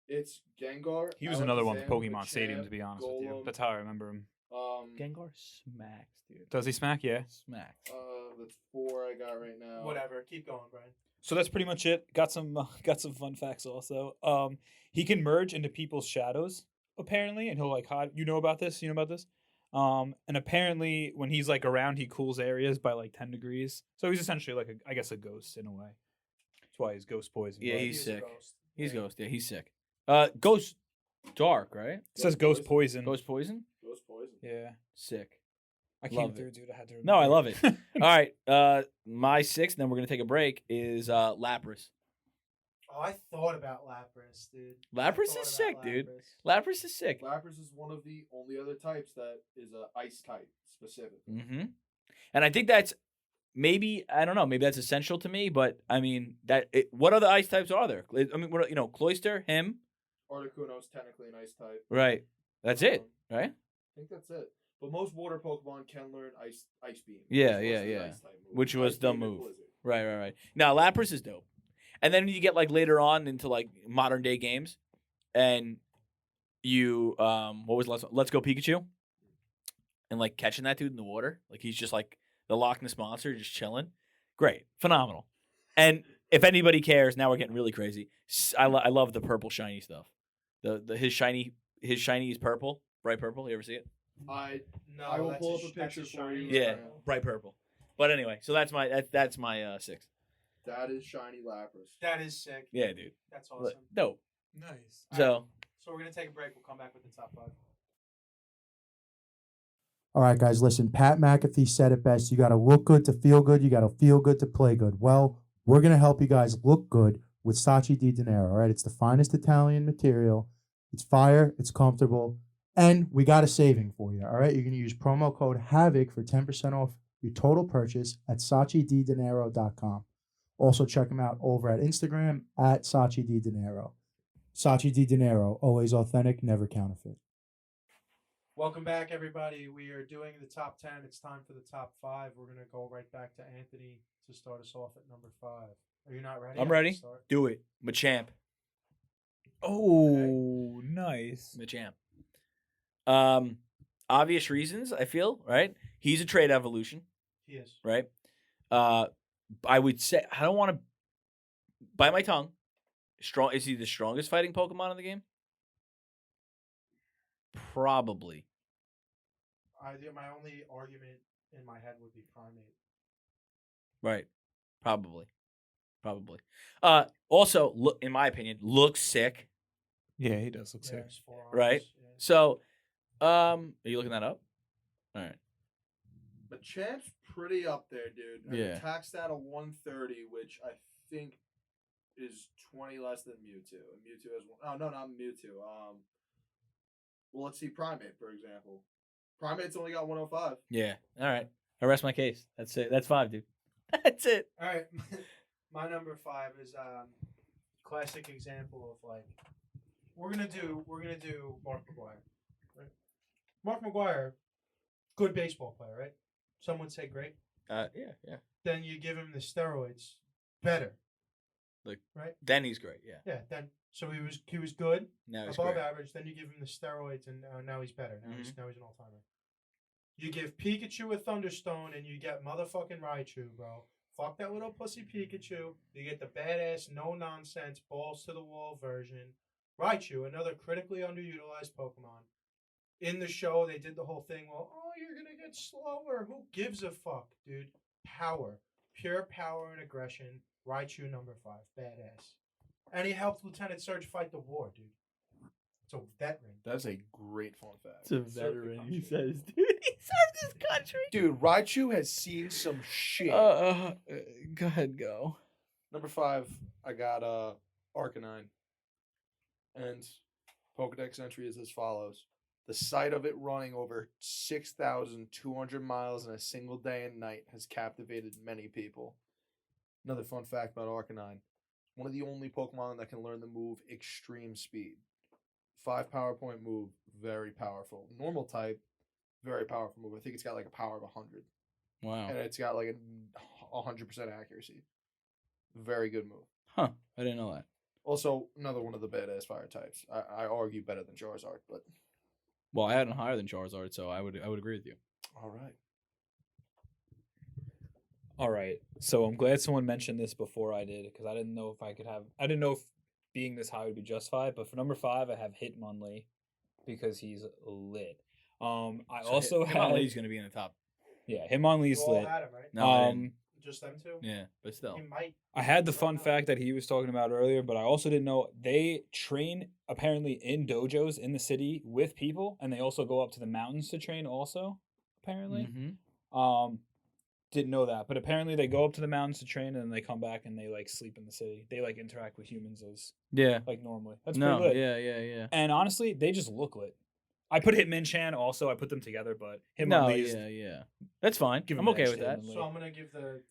It's Gengar. He was another one with Alakazam, Pokemon Stadium, to be honest with you. Golem, That's how I remember him. Gengar smacks, dude. Does he smack? Yeah. Smacks. That's 4 I got right now. Whatever. Keep going, Brian. So that's pretty much it. Got some fun facts also. He can merge into people's shadows apparently, and he'll like hide. You know about this? And apparently when he's like around, he cools areas by like 10 degrees. So he's essentially like I guess a ghost in a way. That's why he's ghost poison. Yeah, but he's a sick. ghost. He's Yeah. Ghost. Yeah, he's sick. Ghost Dark, right? it says ghost poison. Ghost Poison. Ghost Poison. Yeah, Sick. I came Love through, it. dude. I had to. No, I remember. love it. All right. My 6th, then we're gonna take a break. Is Lapras. Oh, I thought about Lapras, dude. Lapras I is thought sick, about dude. Lapras. Lapras is sick. Lapras is one of the only other types that is a ice type specific. Mm-hmm. And I think that's maybe I don't know. Maybe that's essential to me. But I mean, what other ice types are there? I mean, Cloyster, him, Articuno's technically an ice type. right? That's it, Um, right? I think that's it. But most water Pokemon can learn Ice Beam. Yeah, which was yeah, the yeah. ice type move. Which was Ice the Beam and move. Blizzard. Right. Now Lapras is dope. And then you get like later on into like modern day games, and you what was the last one? Let's Go Pikachu, and like catching that dude in the water, like he's just like the Loch Ness monster, just chilling. Great, phenomenal. And if anybody cares, now we're getting really crazy. I love the purple shiny stuff. His shiny is purple, bright purple. You ever see it? No, I will that's pull up a that's picture for shiny you. Yeah, right now. bright purple. But anyway, so that's my 6th. That is shiny Lapras. That is sick. Yeah, dude. That's awesome. Dope. Nice. So. So we're gonna take a break. We'll come back with the top 5. All right, guys, listen. Pat McAfee said it best. You got to look good to feel good. You got to feel good to play good. Well, we're going to help you guys look good with Saatchi Di Dinero. All right, it's the finest Italian material. It's fire. It's comfortable. And we got a saving for you. All right, you're going to use promo code HAVOC for 10% off your total purchase at SaatchiDiDinero.com. Also, check them out over at Instagram at Saatchi Di Dinero. Saatchi Di Dinero, always authentic, never counterfeit. Welcome back, everybody. We are doing the top 10. It's time for the top 5. We're gonna go right back to Anthony to start us off at number 5. Are you not ready? I'm I can ready. start. Do it. Machamp. Oh, nice. Machamp. Obvious reasons, I feel, right? He's a trade evolution, He is. right? I would say I don't want to bite my tongue. Is he the strongest fighting Pokemon in the game? Probably. My only argument in my head would be Primate. Right. Probably. Also, look, in my opinion, looks sick. Yeah, he does look sick. his forearms, Right. yeah. So, are you looking that up? All right. But Champ's pretty up there, dude. Yeah. Attack stat of 130, which I think is 20 less than Mewtwo. And Mewtwo has one. Oh, no, not Mewtwo. Well, let's see Primate, for example. Primate's only got 105. Yeah. All right. I rest my case. That's it. That's 5, dude. That's it. All right. My number 5 is classic example of like we're gonna do Mark McGuire. Right? Mark McGuire, good baseball player, right? Some would say great. Yeah. Then you give him the steroids, better. Then he's great. Yeah. Yeah. Then so he was good, Now he's above great. average. Then you give him the steroids, and now he's better. Now he's Mm-hmm. an all timer. You give Pikachu a Thunderstone, and you get motherfucking Raichu, bro. Fuck that little pussy Pikachu. You get the badass, no nonsense, balls to the wall version. Raichu, another critically underutilized Pokemon. In the show, they did the whole thing. Well, oh, you're gonna get slower. Who gives a fuck, dude? Power, pure power and aggression. Raichu number 5, badass. And he helped Lieutenant Surge fight the war, dude. It's a veteran. That's a great fun fact. It's a veteran, he says, dude. He served his country. Dude, Raichu has seen some shit. Go ahead, go. Number 5, I got Arcanine. And Pokedex entry is as follows. The sight of it running over 6,200 miles in a single day and night has captivated many people. Another fun fact about Arcanine. One of the only Pokemon that can learn the move Extreme Speed. 5 power point move, very powerful. Normal type, very powerful move. I think it's got like a power of 100. Wow. And it's got like a 100% accuracy. Very good move. Huh. I didn't know that. Also, another one of the badass fire types. I argue better than Charizard, but Well, I had him higher than Charizard, so I would agree with you. all right. All right. So I'm glad someone mentioned this before I did because I didn't know if I didn't know if being this high would be justified. But for number 5, I have Hitmonlee because he's lit. I also had Hitmonlee's going to be in the top. Yeah, Hitmonlee's You all lit. had him, right? No, I didn't. Just them two? Yeah, but still. He might. I had the fun fact that he was talking about earlier, but I also didn't know they train apparently in dojos in the city with people, and they also go up to the mountains to train also, apparently. Mhm. Didn't know that, but apparently they go up to the mountains to train and then they come back and they like sleep in the city. They like interact with humans as Yeah. like normally. That's No. pretty lit. Yeah. And honestly, they just look lit. I put Hitmonchan also. I put them together, but No, Hitmonlee is yeah. That's fine. Give him I'm an okay edge with to that. Hitmonlee. So I'm gonna give the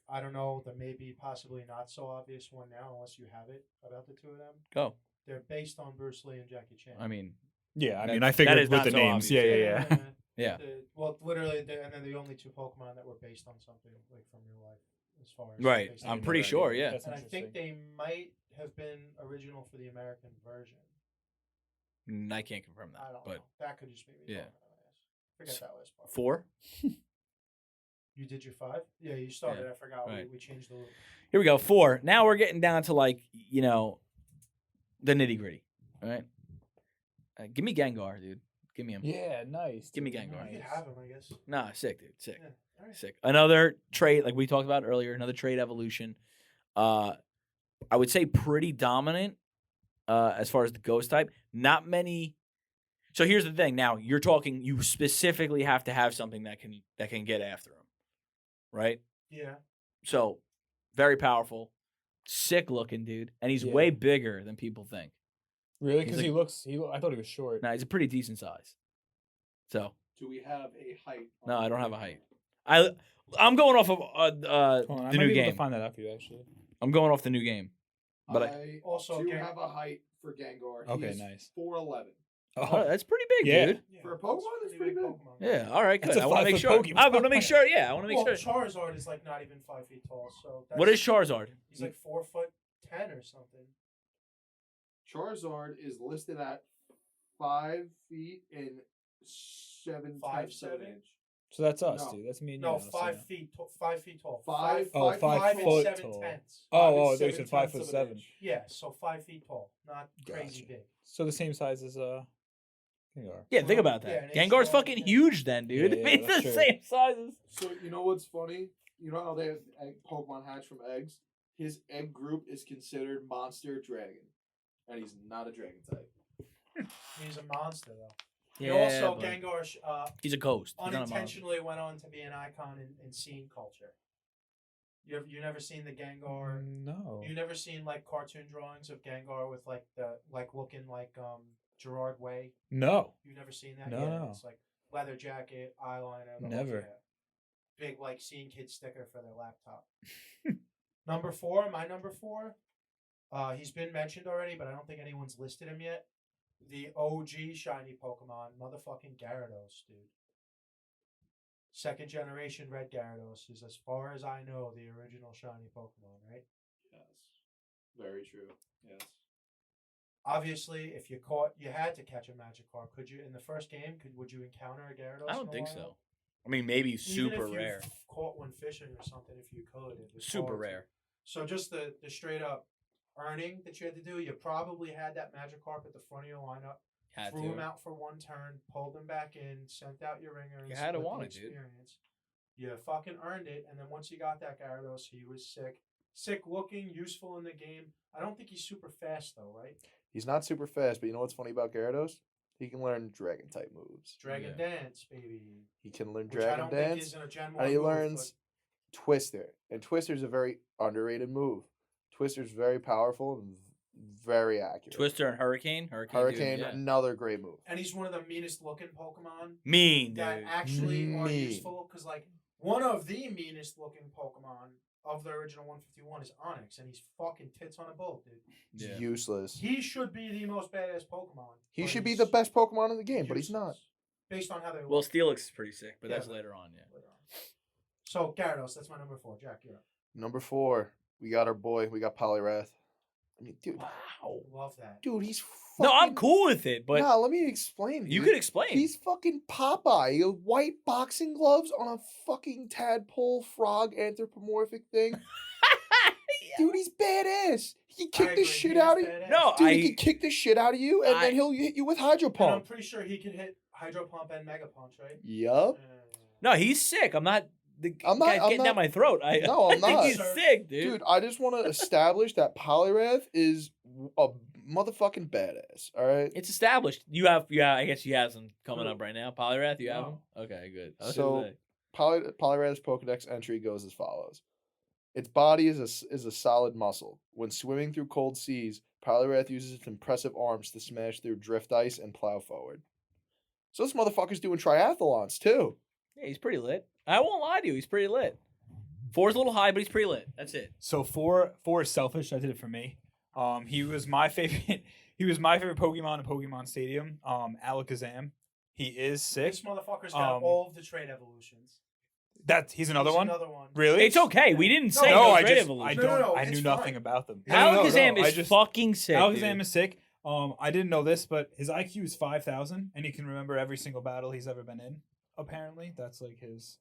maybe possibly not so obvious one now, unless you have it about the two of them. Go. They're based on Bruce Lee and Jackie Chan. I mean, yeah. I That- mean, I that figured is with not the so names. obvious. Yeah. Yeah. Well, literally, and then the only two Pokemon that were based on something like from real life, as far as Right. based I'm on pretty that. sure, yeah. That's And I think interesting. they might have been original for the American version. I can't confirm I that. don't But know. That could just be me. Yeah. talking out my ass. Forget that last part. 4. You did your 5? Yeah, you started. Yeah, I forgot. right. We changed the. Here we go. 4. Now we're getting down to like, the nitty-gritty. All right? Give me Gengar, dude. Give me him. Yeah, nice. Give me dude, Gengar. You could have him, I guess. Nah, sick, dude. Sick. Yeah. All right. Sick. Another trait, like we talked about earlier, another trait evolution. I would say pretty dominant as far as the ghost type. Not many. So here's the thing. Now you're talking. You specifically have to have something that can get after him, right? Yeah. So very powerful, sick looking dude, and he's Yeah. way bigger than people think. Really? He's Because like- I thought he was short. Now he's a pretty decent size. So Do we have a height? no, I don't have a height. I'm going off of Hold on, I the might new be able game. to find that out for you actually. I'm going off the new game. But I Also, do Gen- have a height for Gengar. Okay, he is nice. 4'11". Oh, that's pretty big, Yeah. dude. Yeah, For a Pokemon, that's it's pretty big. Pokemon. Yeah, all right, That's good. a I want to make 5-foot sure. Pokemon. I want to make sure. Yeah, I want to make Well, sure. Charizard is like not even 5 feet tall. So that's, What is Charizard? He's like 4'10" or something. Charizard is listed at 5 feet and 7 5'7"? tenths of an inch. So that's us, No. dude. That's me and No, you. now, so- 5 feet. 5 feet tall. Five- Oh, five- 5 and foot 7 tall. tenths. Oh, Five and I thought you 7 said 5 tenths foot of an 7. inch. Yeah, so 5 feet tall, not crazy Gotcha. big. So the same size as Gengar. Yeah, think about Yeah, that. and Gengar's it's fucking yeah. huge then, dude. Yeah, It's the that's true. same size as. So you know what's funny? You know how they have Pokemon hatch from eggs? His egg group is considered monster dragon, and he's not a dragon type. He's a monster, though. Yeah, also, but Gengar he's a ghost. He's not a monster. unintentionally went on to be an icon in scene culture. You never seen the Gengar? No. You never seen like cartoon drawings of Gengar with like the looking like Gerard Way? No. You've never seen that? No, Yeah, no. it's like leather jacket, eyeliner. the whole Never. shit. Big like Scene Kid sticker for their laptop. Number 4, my number 4. He's been mentioned already, but I don't think anyone's listed him yet. The OG shiny Pokemon, motherfucking Gyarados, dude. Second generation Red Gyarados is, as far as I know, the original shiny Pokemon, right? Yes, very true. Yes. Obviously, if you had to catch a Magikarp. Could you in the first game? Would you encounter a Gyarados? I in don't the think wild? so. I mean, maybe Even super if you rare. caught one fishing or something, if you could. It was Super hard to. rare. So just the straight up earning that you had to do, you probably had that Magikarp at the front of your lineup. Had Threw him to. out for one turn, pulled him back in, sent out your ringer, and You had to split want the it, dude. experience. You fucking earned it, and then once you got that Gyarados, he was sick looking, useful in the game. I don't think he's super fast though, right? He's not super fast, but you know what's funny about Gyarados? He can learn dragon type moves. Dragon Yeah. Dance, baby. He can learn Which I dragon don't think dance, is in a Gen 1 and he move, learns Twister. And Twister's a very underrated move. Twister's very powerful and Very accurate. Twister and Hurricane. Hurricane, dude, yeah. another great move. And he's one of the meanest looking Pokemon Mean, that dude. actually are Mean. useful. Because, like, one of the meanest looking Pokemon of the original 151 is Onyx, and he's fucking tits on a bolt, dude. Yeah. Useless. He should be the most badass Pokemon. He but should be he's the best Pokemon in the game, but he's not. useless. Based on how they look. Well, Steelix is pretty sick, but Yeah, that's but- later on, yeah. later on. So, Gyarados, that's my number 4. Jack, you're up. Number 4, we got our boy. We got Poliwrath. I mean, dude, Wow. Love that. dude, he's No, I'm fucking- cool with it, but Nah, let me explain. you dude. could explain. He's fucking Popeye. He has white boxing gloves on a fucking tadpole frog anthropomorphic thing. Dude, he's badass. He can I kick the agree, shit he is out of you. badass. No, Dude, I- he can kick the shit out of you, and then he'll hit you with Hydro And I'm Pump. pretty sure he could hit Hydro Pump and Mega Punch, right? Yup. No, he's sick. I'm not. The I'm not- guy's I'm getting down not- my throat. No, I'm I think not. he's sick, dude. Dude, I just want to establish that Poliwrath is a motherfucking badass. All right. It's established. You have, yeah. I guess you have some coming Who? up right now. Poliwrath, you have No. them. Okay, good. I was So- gonna say. Poliwrath's Pokedex entry goes as follows. Its body is a solid muscle. When swimming through cold seas, Poliwrath uses its impressive arms to smash through drift ice and plow forward. So this motherfucker's doing triathlons too. Yeah, he's pretty lit. I won't lie to you. He's pretty lit. 4's a little high, but he's pretty lit. That's it. So 4 is selfish. I did it for me. He was my favorite. He was my favorite Pokemon in Pokemon Stadium. Alakazam. He is sick. This motherfucker's got Um, all of the trait evolutions. He's another He's one. Another one. Really? It's okay. We didn't say No, no, I great just evolution. I No, don't. no, I it's knew fine. nothing about them. Alakazam I is just fucking sick. Alakazam dude. is sick. I didn't know this, but his IQ is 5,000, and he can remember every single battle he's ever been in. Apparently, that's like his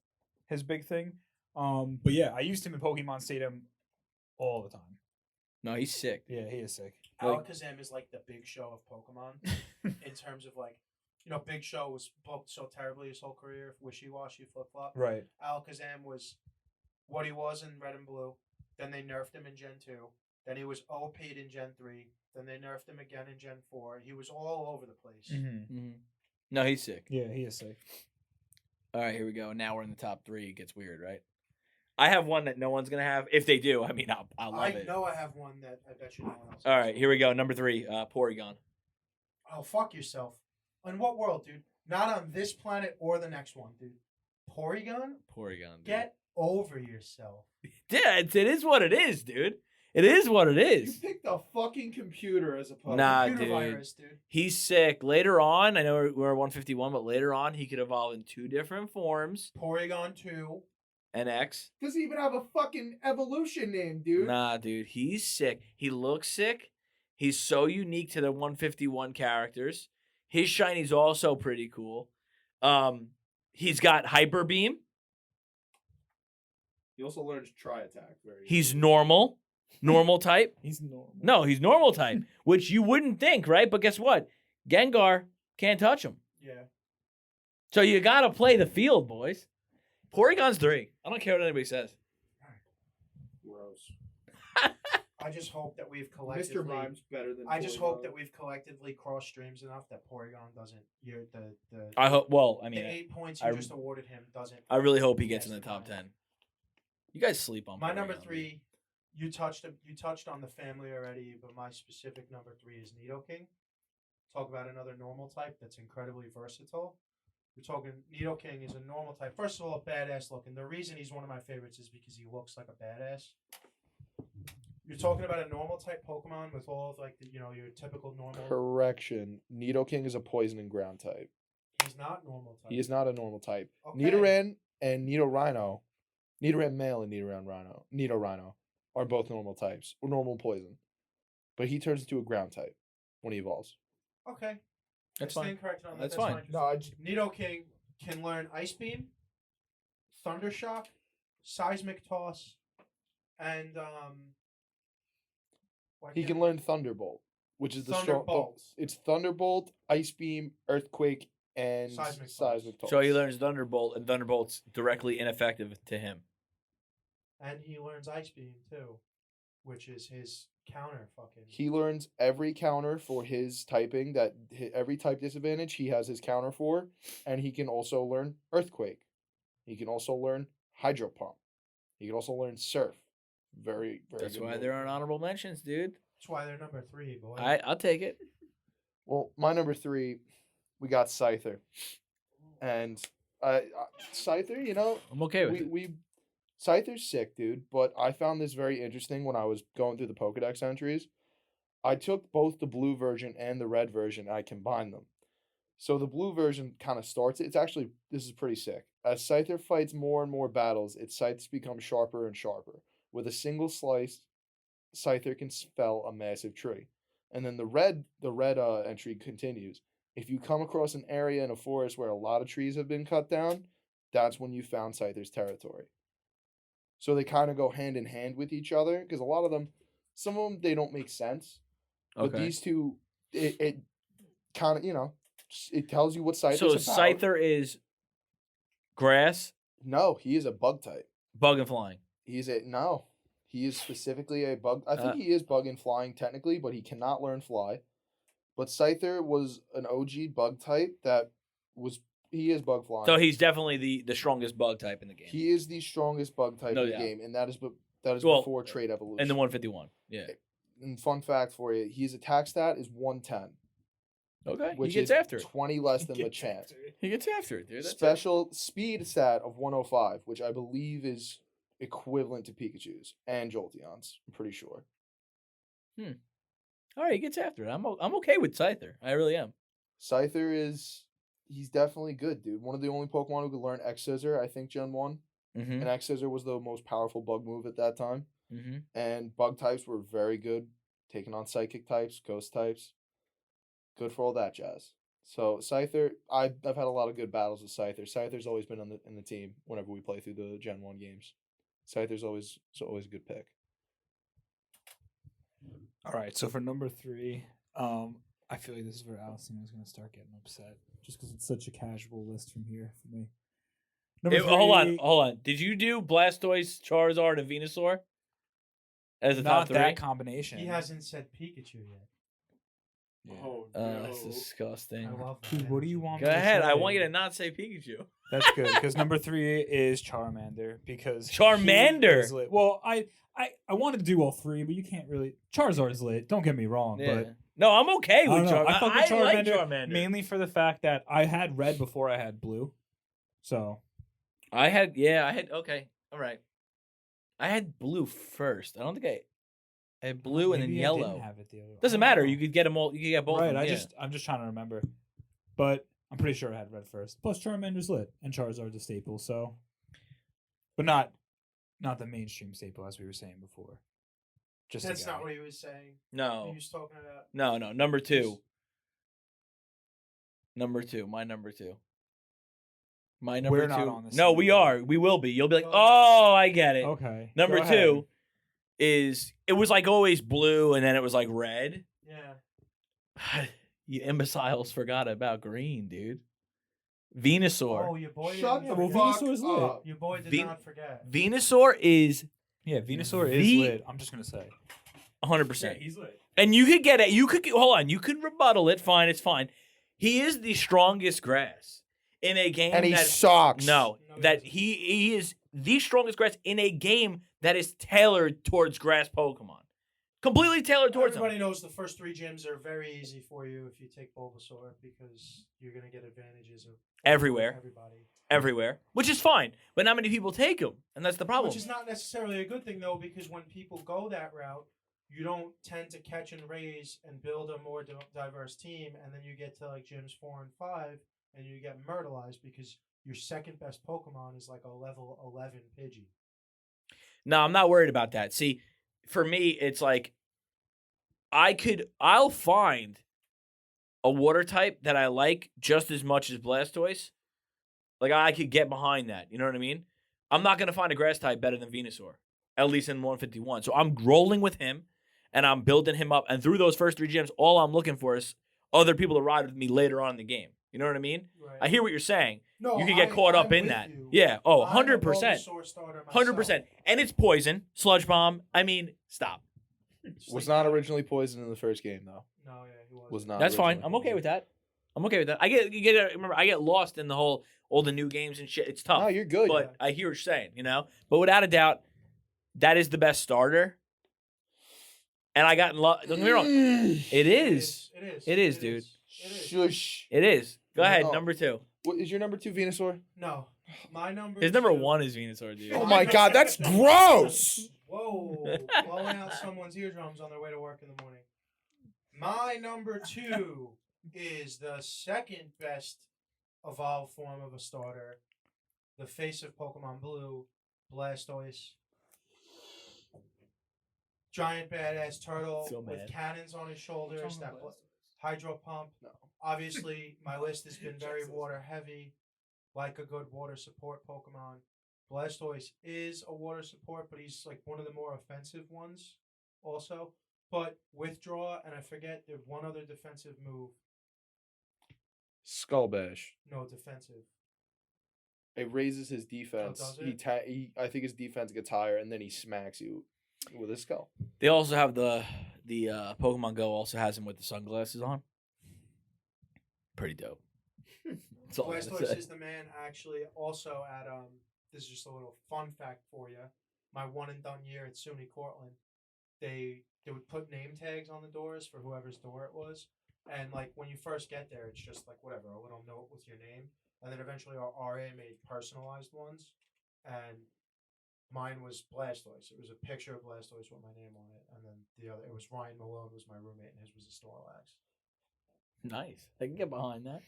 big thing. But yeah, I used him in Pokemon Stadium all the time. No, he's sick. Yeah, he is sick. Like- Alakazam is like the Big Show of Pokemon in terms of like, Big Show was booked so terribly his whole career, wishy-washy, flip-flop. Right. Alakazam was what he was in Red and Blue. Then they nerfed him in Gen 2. Then he was OP'd in Gen 3. Then they nerfed him again in Gen 4. He was all over the place. Mm-hmm. No, he's sick. Yeah, he is sick. All right, here we go. Now we're in the top 3. It gets weird, right? I have one that no one's gonna have. If they do, I mean, I'll love I it. know I have one that I bet you no one else All has. right, here we go. Number 3, Porygon. Oh, fuck yourself. In what world, dude? Not on this planet or the next one, dude. Porygon? Porygon. Dude. Get over yourself. Yeah, it is what it is, dude. It is what it You is. picked a fucking computer as opposed. Nah, Computer dude. virus, dude. He's sick. Later on, I know we're 151, but later on, he could evolve in 2 different forms. Porygon 2. An X. Doesn't even have a fucking evolution name, dude. Nah, dude, he's sick. He looks sick. He's so unique to the 151 characters. His shiny's also pretty cool. He's got Hyper Beam. He also learns Tri Attack. He's normal type. He's normal. No, he's normal type, which you wouldn't think, right? But guess what? Gengar can't touch him. Yeah. So you gotta play the field, boys. Porygon's 3. I don't care what anybody says. Gross. I just hope that we've collectively. Mr. Mime's better than. I just hope Porygon. that we've collectively crossed streams enough that Porygon doesn't. The I hope. Well, I the mean, 8 points you I- just awarded him doesn't. I really hope he gets in the top 10. You guys sleep on My Porygon, number dude. 3, you touched on the family already, but my specific number 3 is Nidoking. Talk about another normal type that's incredibly versatile. We're talking Nidoking is a normal type. First of all, badass looking. The reason he's one of my favorites is because he looks like a badass. You're talking about a normal type Pokemon with all of like the your typical normal. Correction. Nidoking is a poison and ground type. He's not normal type. He is not a normal type. Okay. Nidoran and Nidorino, Nidoran male and Nidorino are both normal types or normal poison. But he turns into a ground type when he evolves. Okay. That's I fine. stand corrected on that. That's fine. No, I just, Nidoking can learn Ice Beam, Thunder Shock, Seismic Toss, and he can learn Thunderbolt, which is the strong. Thunderbolt. It's Thunderbolt, Ice Beam, Earthquake, and Seismic Seismic Toss. So he learns Thunderbolt, and Thunderbolt's directly ineffective to him. And he learns Ice Beam too, which is his counter. Fucking. He learns every counter for his typing. Every type disadvantage he has his counter for, and he can also learn Earthquake. He can also learn Hydro Pump. He can also learn Surf. Very, very. That's good why move. there are honorable mentions, dude. That's why they're number 3, boy. I'll take it. Well, my number 3, we got Scyther. And Scyther, you know, I'm okay with it. Scyther's sick, dude. But I found this very interesting when I was going through the Pokedex entries. I took both the blue version and the red version, and I combined them. So the blue version kind of starts it. This is pretty sick. As Scyther fights more and more battles, its sights become sharper and sharper. With a single slice, Scyther can fell a massive tree. And then the red entry continues. If you come across an area in a forest where a lot of trees have been cut down, that's when you found Scyther's territory. So they kind of go hand in hand with each other, because a lot of them, some of them, they don't make sense. But these two, it kind of, you know, it tells you what Scyther's about. So Scyther is grass? No, he is a bug type. Bug and flying. He is specifically a bug. I think he is bug and flying technically, but he cannot learn fly. But Scyther was an OG bug type he is bug flying. So he's definitely the strongest bug type in the game. He is the strongest bug type in the game, and that is before trait evolution. In the 151. Yeah. And fun fact for you, his attack stat is 110. Okay. Which he gets is after it. 20 less than Machamp. He gets after it, dude. That's Special speed stat of 105, which I believe is equivalent to Pikachu's and Jolteon's. I'm pretty sure. All right, he gets after it. I'm okay with Scyther. I really am. Scyther he's definitely good, dude. One of the only Pokemon who could learn X-Scissor, I think, Gen 1. Mm-hmm. And X-Scissor was the most powerful bug move at that time. Mm-hmm. And bug types were very good, taking on psychic types, ghost types. Good for all that jazz. So Scyther, I've had a lot of good battles with Scyther. Scyther's always been in the team whenever we play through the Gen 1 games. Scyther's always a good pick. All right, so for number 3, I feel like this is where Allison is going to start getting upset, just because it's such a casual list from here for me. Hold on. Did you do Blastoise, Charizard, and Venusaur as a top 3? Not that combination. He hasn't said Pikachu yet. Yeah. Oh, That's disgusting. I love that. Dude, what do you want? Go me to ahead. I say? want you to not say Pikachu. That's good because number 3 is Charmander because Charmander? he is lit. Well, I wanted to do all 3, but you can't really. Charizard's lit. Don't get me wrong, but No, I'm okay I don't with know. Charmander. I fuck with I like Charmander Charmander. mainly for the fact that I had red before I had blue, so I had okay. All right. I had blue first. I don't think I had blue and then maybe I yellow. didn't have it the other way. Doesn't matter. You could get them all. You could get both. Right. Of them. I'm just trying to remember, but I'm pretty sure I had red first. Plus Charmander's lit and Charizard's a staple, so, but not the mainstream staple as we were saying before. Just That's a guy. not what he was saying. No. He was talking about. No. Number 2. Number 2. My number 2. My number We're 2. not on the No, same we page. are. We will be. You'll be like, Oh. oh, I get it. Okay. Number Go 2 ahead. is it was like always blue and then it was like red. Yeah. You imbeciles forgot about green, dude. Venusaur. Oh, your boy. Shut didn't the well, forget. fuck Venusaur's lit. up. Your boy did Ven- not forget. Venusaur is Yeah, Venusaur is The- lit. I'm just gonna say. 100%. he's lit. And you could get it. Hold on. You could rebuttal it. Fine. It's fine. He is the strongest grass in a game And he that sucks. no, No, he that doesn't. he is the strongest grass in a game that is tailored towards grass Pokemon. Completely tailored towards Everybody them. knows the first 3 gyms are very easy for you if you take Bulbasaur because you're gonna get advantages of Everywhere. Everybody. Everywhere, which is fine, but not many people take them, and that's the problem. Which is not necessarily a good thing though, because when people go that route, you don't tend to catch and raise and build a more diverse team, and then you get to like gyms 4 and 5, and you get myrtleized because your second best Pokemon is like a level 11 Pidgey. No, I'm not worried about that. See, for me, it's like I'll find a water type that I like just as much as Blastoise. Like I could get behind that. You know what I mean? I'm not gonna find a grass type better than Venusaur, at least in 151. So I'm rolling with him, and I'm building him up. And through those first 3 gyms, all I'm looking for is other people to ride with me later on in the game. You know what I mean? Right. I hear what you're saying. No, You could get caught up I'm in with that. you. Yeah. Oh, I'm a 100%. Bulbasaur starter myself. 100%. And it's poison, sludge bomb. I mean, stop. Just Was like not that. originally poisoned in the first game though. No, yeah, he Was not. That's fine. originally I'm okay poisoned. with that. I'm okay with that. Remember, I get lost in the whole all the new games and shit. It's tough. No, you're good. But I hear what you're saying, you know? But without a doubt, that is the best starter. and I got in love. Don't get me wrong. It is. It is, dude. Shush. It is. Go ahead, No. number 2. What is your number 2, Venusaur? No, my number. His number 2 1 is Venusaur, dude. Oh my God, that's gross. Whoa, blowing out someone's eardrums on their way to work in the morning. My number 2 is the second best evolved form of a starter, the face of Pokemon Blue, Blastoise. Giant badass turtle So with mad. cannons on his shoulders. What's wrong That with Blastoise? hydro pump. No. Obviously, my list has been very water heavy, like a good water support Pokemon. Blastoise is a water support, but he's like one of the more offensive ones also. But withdraw, and I forget there's one other defensive move. Skull Bash. No, defensive. It raises his defense. does He, it? I think his defense gets higher, and then he smacks you with his skull. They also have the Pokemon Go also has him with the sunglasses on. Pretty dope. That's all I gotta Blastoise say. is the man. Actually, also at this is just a little fun fact for you. My one and done year at SUNY Cortland, they would put name tags on the doors for whoever's door it was, and like when you first get there, it's just like whatever, a little note with your name, and then eventually our RA made personalized ones, and mine was Blastoise. It was a picture of Blastoise with my name on it, and then the other it was Ryan Malone was my roommate, and his was a Snorlax. Nice. I can get behind that.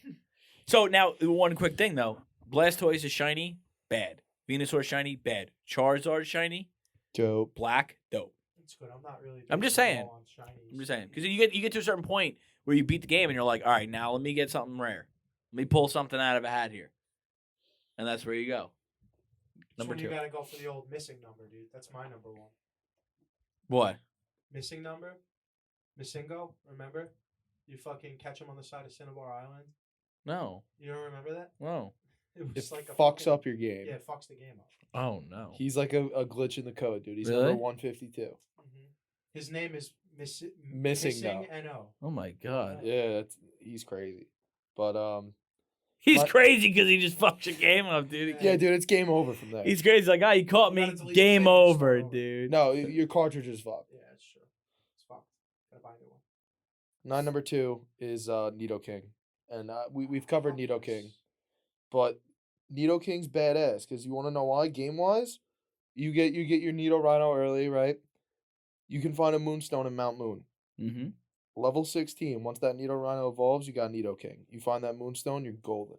So now, one quick thing though: Blastoise is shiny, bad. Venusaur shiny, bad. Charizard shiny, Dope. black, dope. It's good. I'm not really. I'm just basing it saying. all on shinies. I'm just saying because you get to a certain point where you beat the game and you're like, all right, now let me get something rare. Let me pull something out of a hat here, and that's where you go. That's Number when 2. you gotta go for the old missing number, dude. That's my number 1. What? Missing number, Missingo. Remember? You fucking catch him on the side of Cinnabar Island. No. You don't remember that? No. It It was like a fucks fucking- up your game. Yeah, it fucks the game up. Oh no. He's like a glitch in the code, dude. He's Really? number 152. His name is Missing No. Oh my god. Yeah, he's crazy. But He's My- crazy because he just fucks your game up, dude. yeah, dude, it's game over from there. He's crazy. Like, you caught You me. gotta delete Game the save and over, start over. dude. No, your cartridge is fucked. Yeah, it's true. It's fucked. Gotta buy a new one. My number 2 is Nidoking, and we've covered Fuck Nidoking, this. but Nidoking's badass because you want to know why? Game wise, you get your Nido Rhino early, right? You can find a Moonstone in Mount Moon. Mm-hmm. Level 16. Once that Nido Rhino evolves, you got Nidoking. You find that Moonstone, you're golden.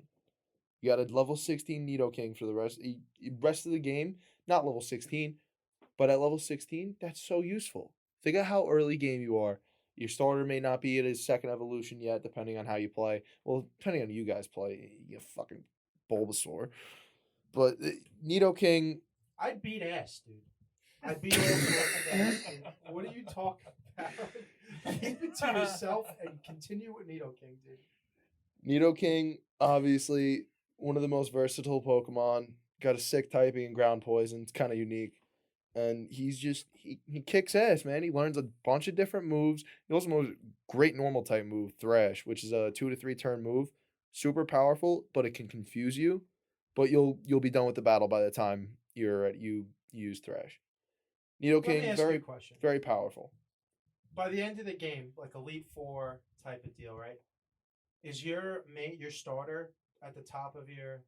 You got a level 16 Nidoking for the rest of the game. Not level 16, but at level 16, that's so useful. Think of how early game you are. Your starter may not be at his second evolution yet, depending on how you play. Well, depending on you guys play, you fucking Bulbasaur. But Nidoking, I'd beat ass, dude. I'd beat ass. What are you talking about? Keep it to yourself and continue with Nidoking, dude. Nidoking, obviously one of the most versatile Pokemon. Got a sick typing and ground poison. It's kind of unique. And he's just, he kicks ass, man. He learns a bunch of different moves. He also knows a great normal type move, Thrash, which is a 2 to 3 turn move. Super powerful, but it can confuse you. But you'll be done with the battle by the time you use Thrash. Let me Nidoking, ask you a very, question. very powerful. By the end of the game, like Elite Four type of deal, right? Is your starter at the top of your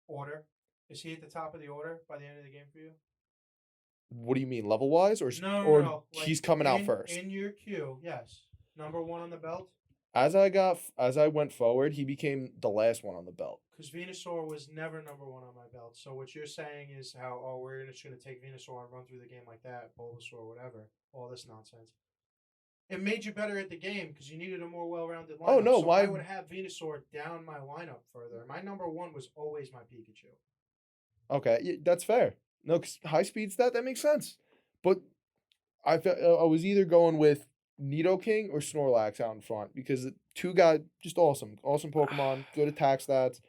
order? Is he at the top of the order by the end of the game for you? What do you mean, level wise, or No. Like, he's coming out first? in your queue. Yes, number 1 on the belt. As I went forward, he became the last one on the belt. Because Venusaur was never number 1 on my belt. So what you're saying is how we're just gonna take Venusaur and run through the game like that, Bulbasaur, whatever, all this nonsense. It made you better at the game because you needed a more well-rounded lineup. Oh, no, so why- I would have Venusaur down my lineup further. My number 1 was always my Pikachu. Okay, that's fair. No, 'cause high speed stat, that makes sense. But I was either going with Nidoking or Snorlax out in front because the two got just awesome Pokemon, good attack stats.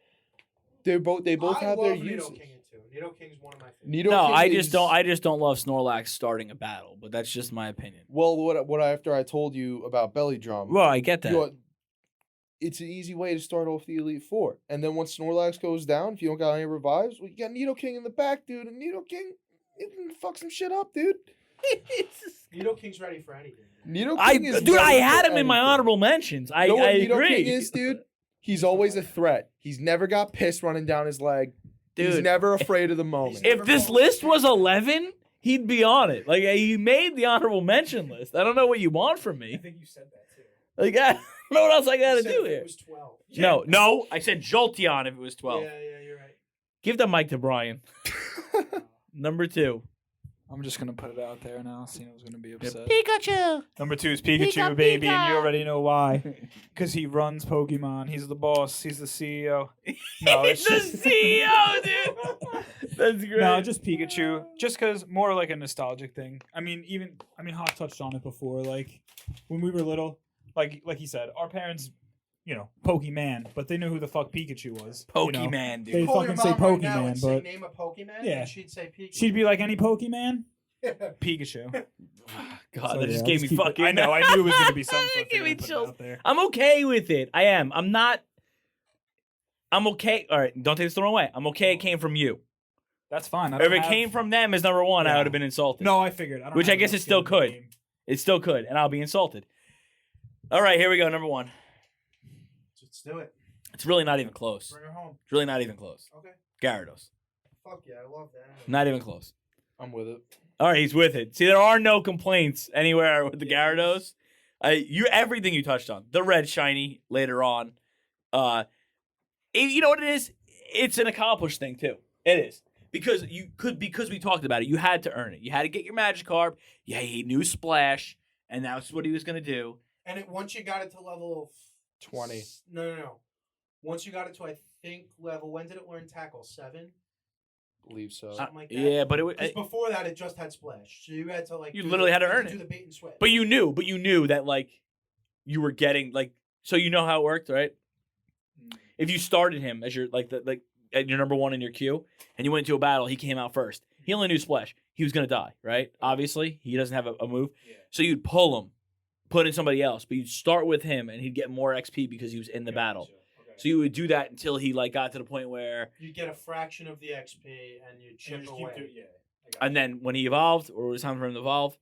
They both I have their love uses. Nidoking too. Nidoking's one of my favorites. Nidoking No, I is- just don't love Snorlax starting a battle, but that's just my opinion. Well, what after I told you about Belly Drum, Well, I get that. it's an easy way to start off the Elite Four. And then once Snorlax goes down, if you don't got any revives, well, you got Nidoking in the back, dude. And Nidoking, it can fuck some shit up, dude. Nidoking's ready for anything. Nidoking is Dude, I ready had for him in my anything. honorable mentions. I You know what agree. Nidoking is, dude? He's always a threat. He's never got piss running down his leg. He's Dude, never afraid of the moment. if this list was 11, he'd be on it. Like, he made the honorable mention list. I don't know what you want from I me. think you said that too. Like, I don't know what else I got to Said do if here. It was 12. No, I said Jolteon if it was 12. Yeah, you're right. Give the mic to Brian. Number 2. I'm just gonna put it out there now. Cino's gonna be upset. Pikachu. Number 2 is Pikachu, baby, and you already know why. Because he runs Pokemon. He's the boss. He's the CEO. No, it's the just CEO, dude. That's great. no, just Pikachu. Just because more like a nostalgic thing. I mean, Hawk touched on it before. Like when we were little, like he said, our parents, Pokemon, but they knew who the fuck Pikachu was. Pokemon, dude. They Call your fucking say mom right now Pokemon, and say, but name a Pokemon, Yeah. and she'd say Pikachu. she'd be like any Pokemon. Pikachu. God, So, that yeah, just gave just me keep it- fucking. I know. I knew it was gonna be something. So I Give me figured I'd put it chills. out there. I'm okay with it. I am. I'm not. I'm okay. All right, don't take this the wrong way. I'm okay. It came from you. That's fine. I If don't it have- came from them as number 1, I Yeah. would have been insulted. No, I figured. I don't Which I have guess enough it still skin in the could. game. It still could, and I'll be insulted. All right, here we go. Number 1. Let's do it. It's really not even close. Bring her home. It's really not even close. Okay. Gyarados. Fuck yeah, I love that. Not even close. I'm with it. All right, he's with it. See, there are no complaints anywhere with the Gyarados. Everything you touched on. The red shiny later on. You know what it is? It's an accomplished thing too. It is. Because we talked about it. You had to earn it. You had to get your Magikarp. Yeah, he knew Splash, and that's what he was gonna do. And once you got it to level 20. No. Once you got it to, I think, level. When did it learn Tackle? 7? Believe so. Something like that. Yeah, but it was. 'Cause before that, it just had Splash. So you had to You literally had to earn Do it. the bait and switch. But you knew that like you were getting like, so you know how it worked, right? If you started him as your at your number 1 in your queue and you went into a battle, he came out first. He only knew Splash. He was gonna die, right? Obviously, he doesn't have a move. Yeah. So you'd pull him, put in somebody else, but you'd start with him and he'd get more XP because he was in the battle. Okay. So you would do that until he like got to the point where, you get a fraction of the XP and you chip away. and then when he evolved or it was time for him to evolve,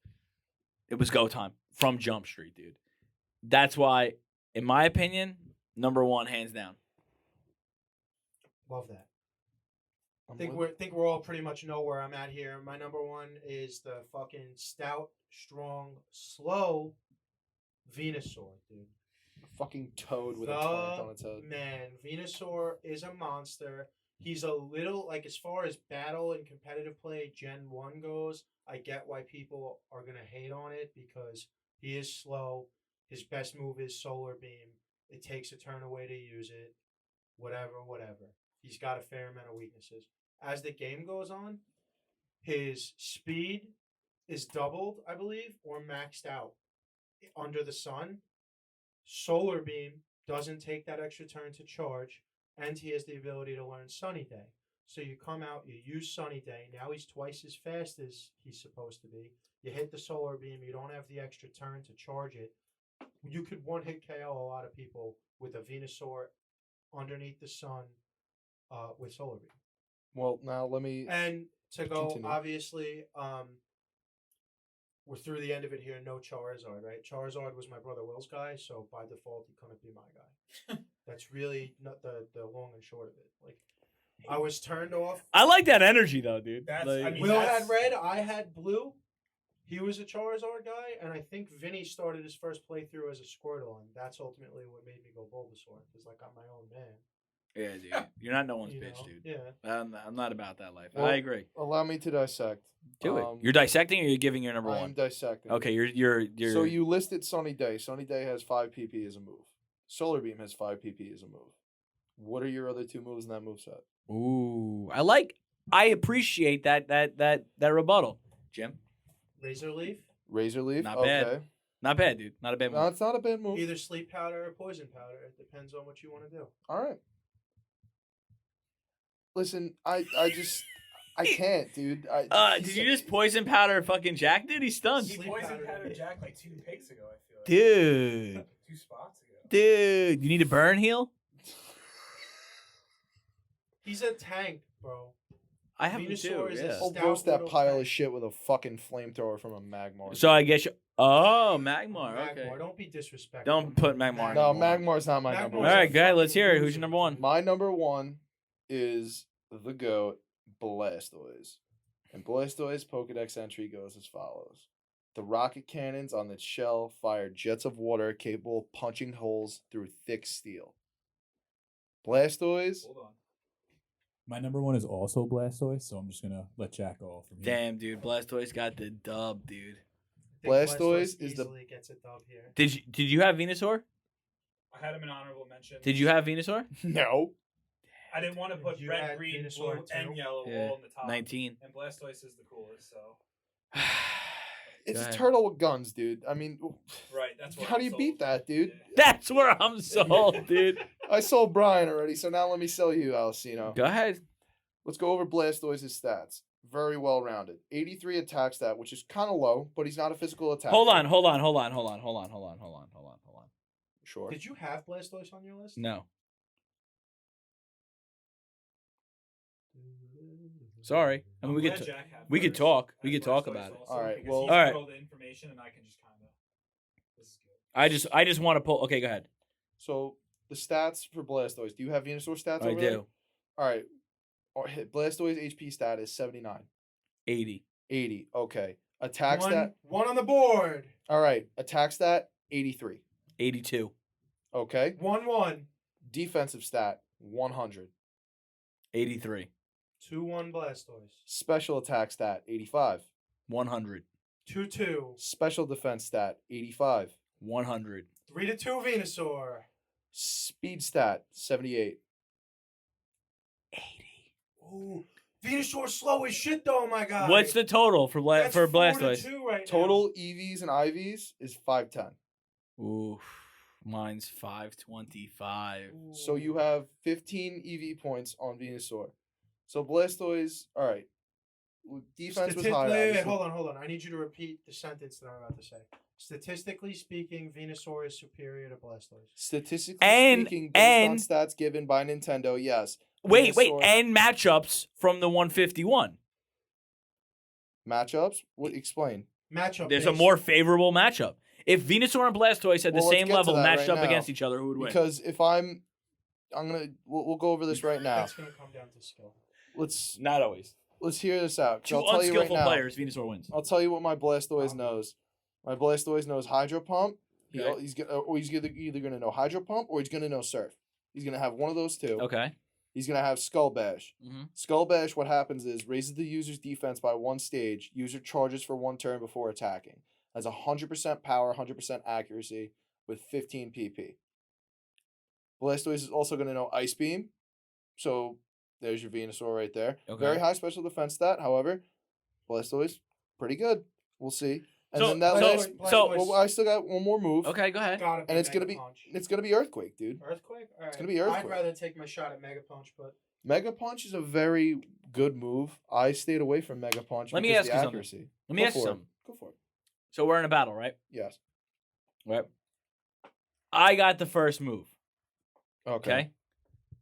it was go time from Jump Street, dude. That's why, in my opinion, number 1 hands down. Love that. I'm Think with we're all pretty much know where I'm at here. My number 1 is the fucking stout, strong, slow Venusaur, dude. fucking toad with a torrent on its head. Man, Venusaur is a monster. He's a little, like, as far as battle and competitive play Gen 1 goes, I get why people are going to hate on it because he is slow. His best move is Solar Beam. It takes a turn away to use it. Whatever. He's got a fair amount of weaknesses. As the game goes on, his speed is doubled, I believe, or maxed out under the sun. Solar Beam doesn't take that extra turn to charge, and he has the ability to learn Sunny Day. So you come out, you use Sunny Day. Now he's twice as fast as he's supposed to be. You hit the Solar Beam, you don't have the extra turn to charge it. You could one-hit KO a lot of people with a Venusaur underneath the sun with Solar Beam. Well, now let me. And to go, Continue. obviously, we're through the end of it here. No Charizard, right? Charizard was my brother Will's guy, so by default, he couldn't be my guy. That's really not the long and short of it. Like, I was turned off. I like that energy though, dude. That's- Like- I mean, Will that's- had red, I had blue. He was a Charizard guy, and I think Vinny started his first playthrough as a Squirtle, and that's ultimately what made me go Bulbasaur, because like I'm my own man. yeah, dude. You're not no one's you bitch, know? dude. Yeah. I'm not about that life. Well, I agree. Allow me to dissect. Do it. You're dissecting, or you're giving your number I am 1. dissecting. Okay, you're. So you listed Sunny Day. Sunny Day has 5 PP as a move. Solar Beam has 5 PP as a move. What are your other 2 moves in that moveset? Ooh, I appreciate that rebuttal, Jim. Razor Leaf, Razor Leaf. Not okay. bad. Not bad, dude. Not a bad No, move. it's not a bad move. either Sleep Powder or Poison Powder. It depends on what you want to do. All right. Listen, I can't, dude. Did you just poison powder fucking Jack, dude? He's stunned. Sleep poisoned powder. Powder Jack like 2 picks ago, I feel like. Dude. 2 spots ago. Dude, you need a burn heal? He's a tank, bro. I have them Venusaur too. is a Yeah. I'll stout roast that little pile tank. of shit with a fucking flamethrower from a Magmar. So I guess. Magmar. Okay. Magmar, don't be disrespectful. Don't put Magmar No, number one. Magmar's not my Magmar's number All one. right, go ahead. Let's fucking hear it. Who's loser. your number one? My number one is the GOAT, Blastoise. And Blastoise Pokedex entry goes as follows. The rocket cannons on its shell fire jets of water capable of punching holes through thick steel. Blastoise, Hold on. My number one is also Blastoise, so I'm just gonna let Jack go off from here. Damn, dude. Blastoise got the dub, dude. I think Blastoise is the- easily gets a dub here. Did you have Venusaur? I had him in honorable mention. Did you have Venusaur? no. I didn't want to put You red, had green, Venusaur blue, too? and yellow Yeah. all in the top. 19. And Blastoise is the coolest, so. It's Go a ahead. turtle with guns, dude. I mean, Right, that's what how do you beat that, dude? That's where I'm sold, dude. I sold Brian already, so now let me sell you, Alcino. Go ahead. Let's go over Blastoise's stats. Very well rounded. 83 attack stat, which is kind of low, but he's not a physical attacker. Hold on. Sure. Did you have Blastoise on your list? No. Sorry. I mean, I'm we glad could Jack had we could first. talk. We That's could talk Blastoise about it. also, All right, because well- he's All right. got all the information, and I can just kind of. This is good. I just want to pull. Okay, go ahead. So the stats for Blastoise. Do you have Venusaur stats I over there? do. All right. Blastoise HP stat is 79. 80. 80. Okay. Attack stat. One on the board. All right. Attack stat 83. 82. Okay. 1-1. Defensive stat 100. 83. 2-1 Blastoise. Special attack stat 85. 100. 2-2. Special defense stat 85. 100. 3-2 Venusaur. Speed stat 78. 80. Ooh, Venusaur slow as shit though, my guy. What's the total for That's for 4-2 Blastoise? right Total EVs and IVs is 510. Ooh, mine's 525. now. So you have 15 EV points on Venusaur. So Blastoise, all right. Defense was high. obviously. Hold on. I need you to repeat the sentence that I'm about to say. Statistically speaking, Venusaur is superior to Blastoise. Statistically And- speaking, and- based on stats given by Nintendo, yes. Wait, Venusaur- and matchups from the 151. Matchups? What? Explain. Matchup. There's a based. more favorable matchup. If Venusaur and Blastoise had the Well, let's same get to level that matched right up now, against each other, who would win? Because if we'll go over this right now. That's gonna come down to skill. Not always. Let's hear this out. 'Cause Two I'll tell you right unskillful now. players, Venusaur wins. I'll tell you what my Blastoise knows. My Blastoise knows Hydro Pump. Okay. He's either gonna know Hydro Pump or he's gonna know Surf. He's gonna have one of those two. Okay. He's gonna have Skull Bash. Mm-hmm. Skull Bash. What happens is raises the user's defense by one stage. User charges for one turn before attacking. Has 100% power, 100% accuracy with 15 PP. Blastoise is also gonna know Ice Beam. So there's your Venusaur right there. Okay. Very high special defense stat. However, Blastoise pretty good. We'll see. And So- then that Blastoise- last. so- Well, I still got one more move. Okay, go ahead. Gotta And it's Mega gonna be Punch. it's gonna be Earthquake, dude. Earthquake. All right. gonna be I'd Earthquake. rather take my shot at Mega Punch, but Mega Punch is a very good move. I stayed away from Mega Punch. Let me because ask of the you something. accuracy. Let me Go ask you for it. something. Go for it. So we're in a battle, right? Yes. Right. I got the first move. Okay. Okay.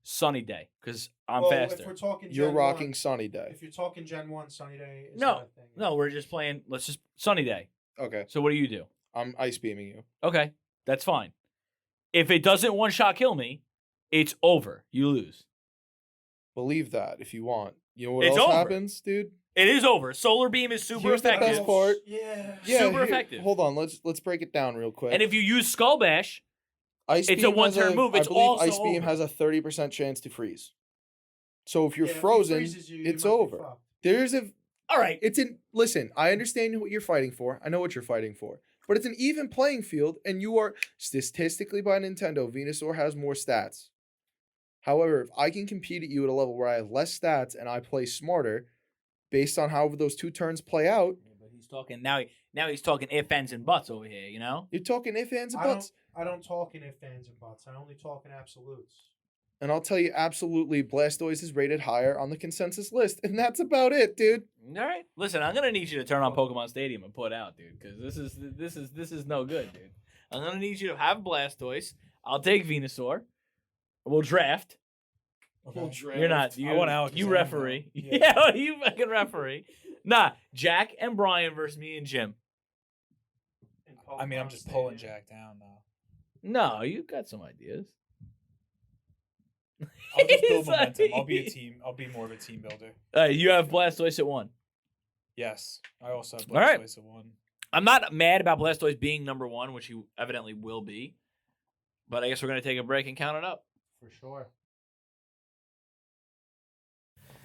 Sunny Day, because I'm well, faster. If we're talking, You're Gen rocking 1, Sunny Day. if you're talking Gen 1, Sunny Day is No, not a thing. No, we're just playing. Let's just Sunny Day. Okay. So what do you do? I'm ice beaming you. Okay, that's fine. If it doesn't one shot kill me, it's over. You lose. Believe that if you want. You know what It's else over. happens, dude? It is over. Solar beam is super Here's the best effective. part. Yeah. Super effective. Hold on. Let's break it down real quick. And if you use Skull Bash, Ice it's a Beam has one-turn move, it's I believe also Ice Beam over. has a 30% chance to freeze. So if you're Yeah, if he frozen, freezes you, it's you might be over. fucked. There's a all right. It's in. Listen, I understand what you're fighting for. I know what you're fighting for. But it's an even playing field, and you are statistically by Nintendo. Venusaur has more stats. However, if I can compete at you at a level where I have less stats and I play smarter, based on how those two turns play out, But he's talking now. He's talking if, ands, and buts over here. You know. you're talking ifs, ands, and I buts. don't talk in if, ands, and buts. I only talk in absolutes. And I'll tell you, absolutely, Blastoise is rated higher on the consensus list, and that's about it, dude. All right. Listen, I'm gonna need you to turn on Pokemon Stadium and put out, dude, because this is no good, dude. I'm gonna need you to have Blastoise. I'll take Venusaur. We'll draft. Okay. You're not. You, I want Alakazam, you though. referee. Yeah. Yeah, you fucking referee. Nah, Jack and Brian versus me and Jim. in I mean, I'm Pokemon just pulling Stadium. Jack down now. No, you got some ideas. I'll just build He's like- momentum. I'll be a team. I'll be more of a team builder. You have Blastoise at 1. Yes, I also have All right. Blastoise at 1. I'm not mad about Blastoise being number 1, which he evidently will be. But I guess we're going to take a break and count it up. For sure.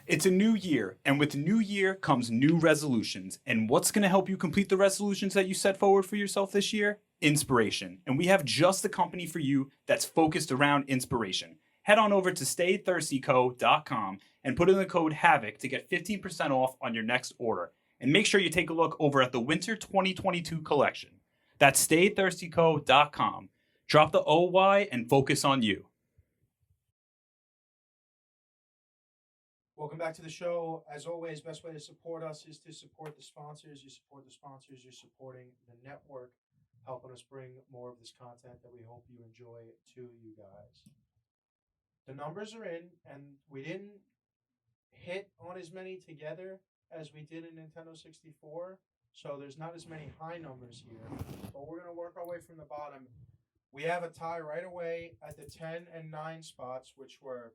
It's a new year, and with the new year comes new resolutions. And what's going to help you complete the resolutions that you set forward for yourself this year? Inspiration. And we have just the company for you that's focused around inspiration. Head on over to staythirstyco.com and put in the code HAVOC to get 15% off on your next order. And make sure you take a look over at the Winter 2022 collection. That's staythirstyco.com. Drop the OY and focus on you. Welcome back to the show. As always, best way to support us is to support the sponsors. You support the sponsors, you're supporting the network, helping us bring more of this content that we hope you enjoy to you guys. The numbers are in, and we didn't hit on as many together as we did in Nintendo 64, so there's not as many high numbers here. But we're going to work our way from the bottom. We have a tie right away at the 10 and 9 spots, which were...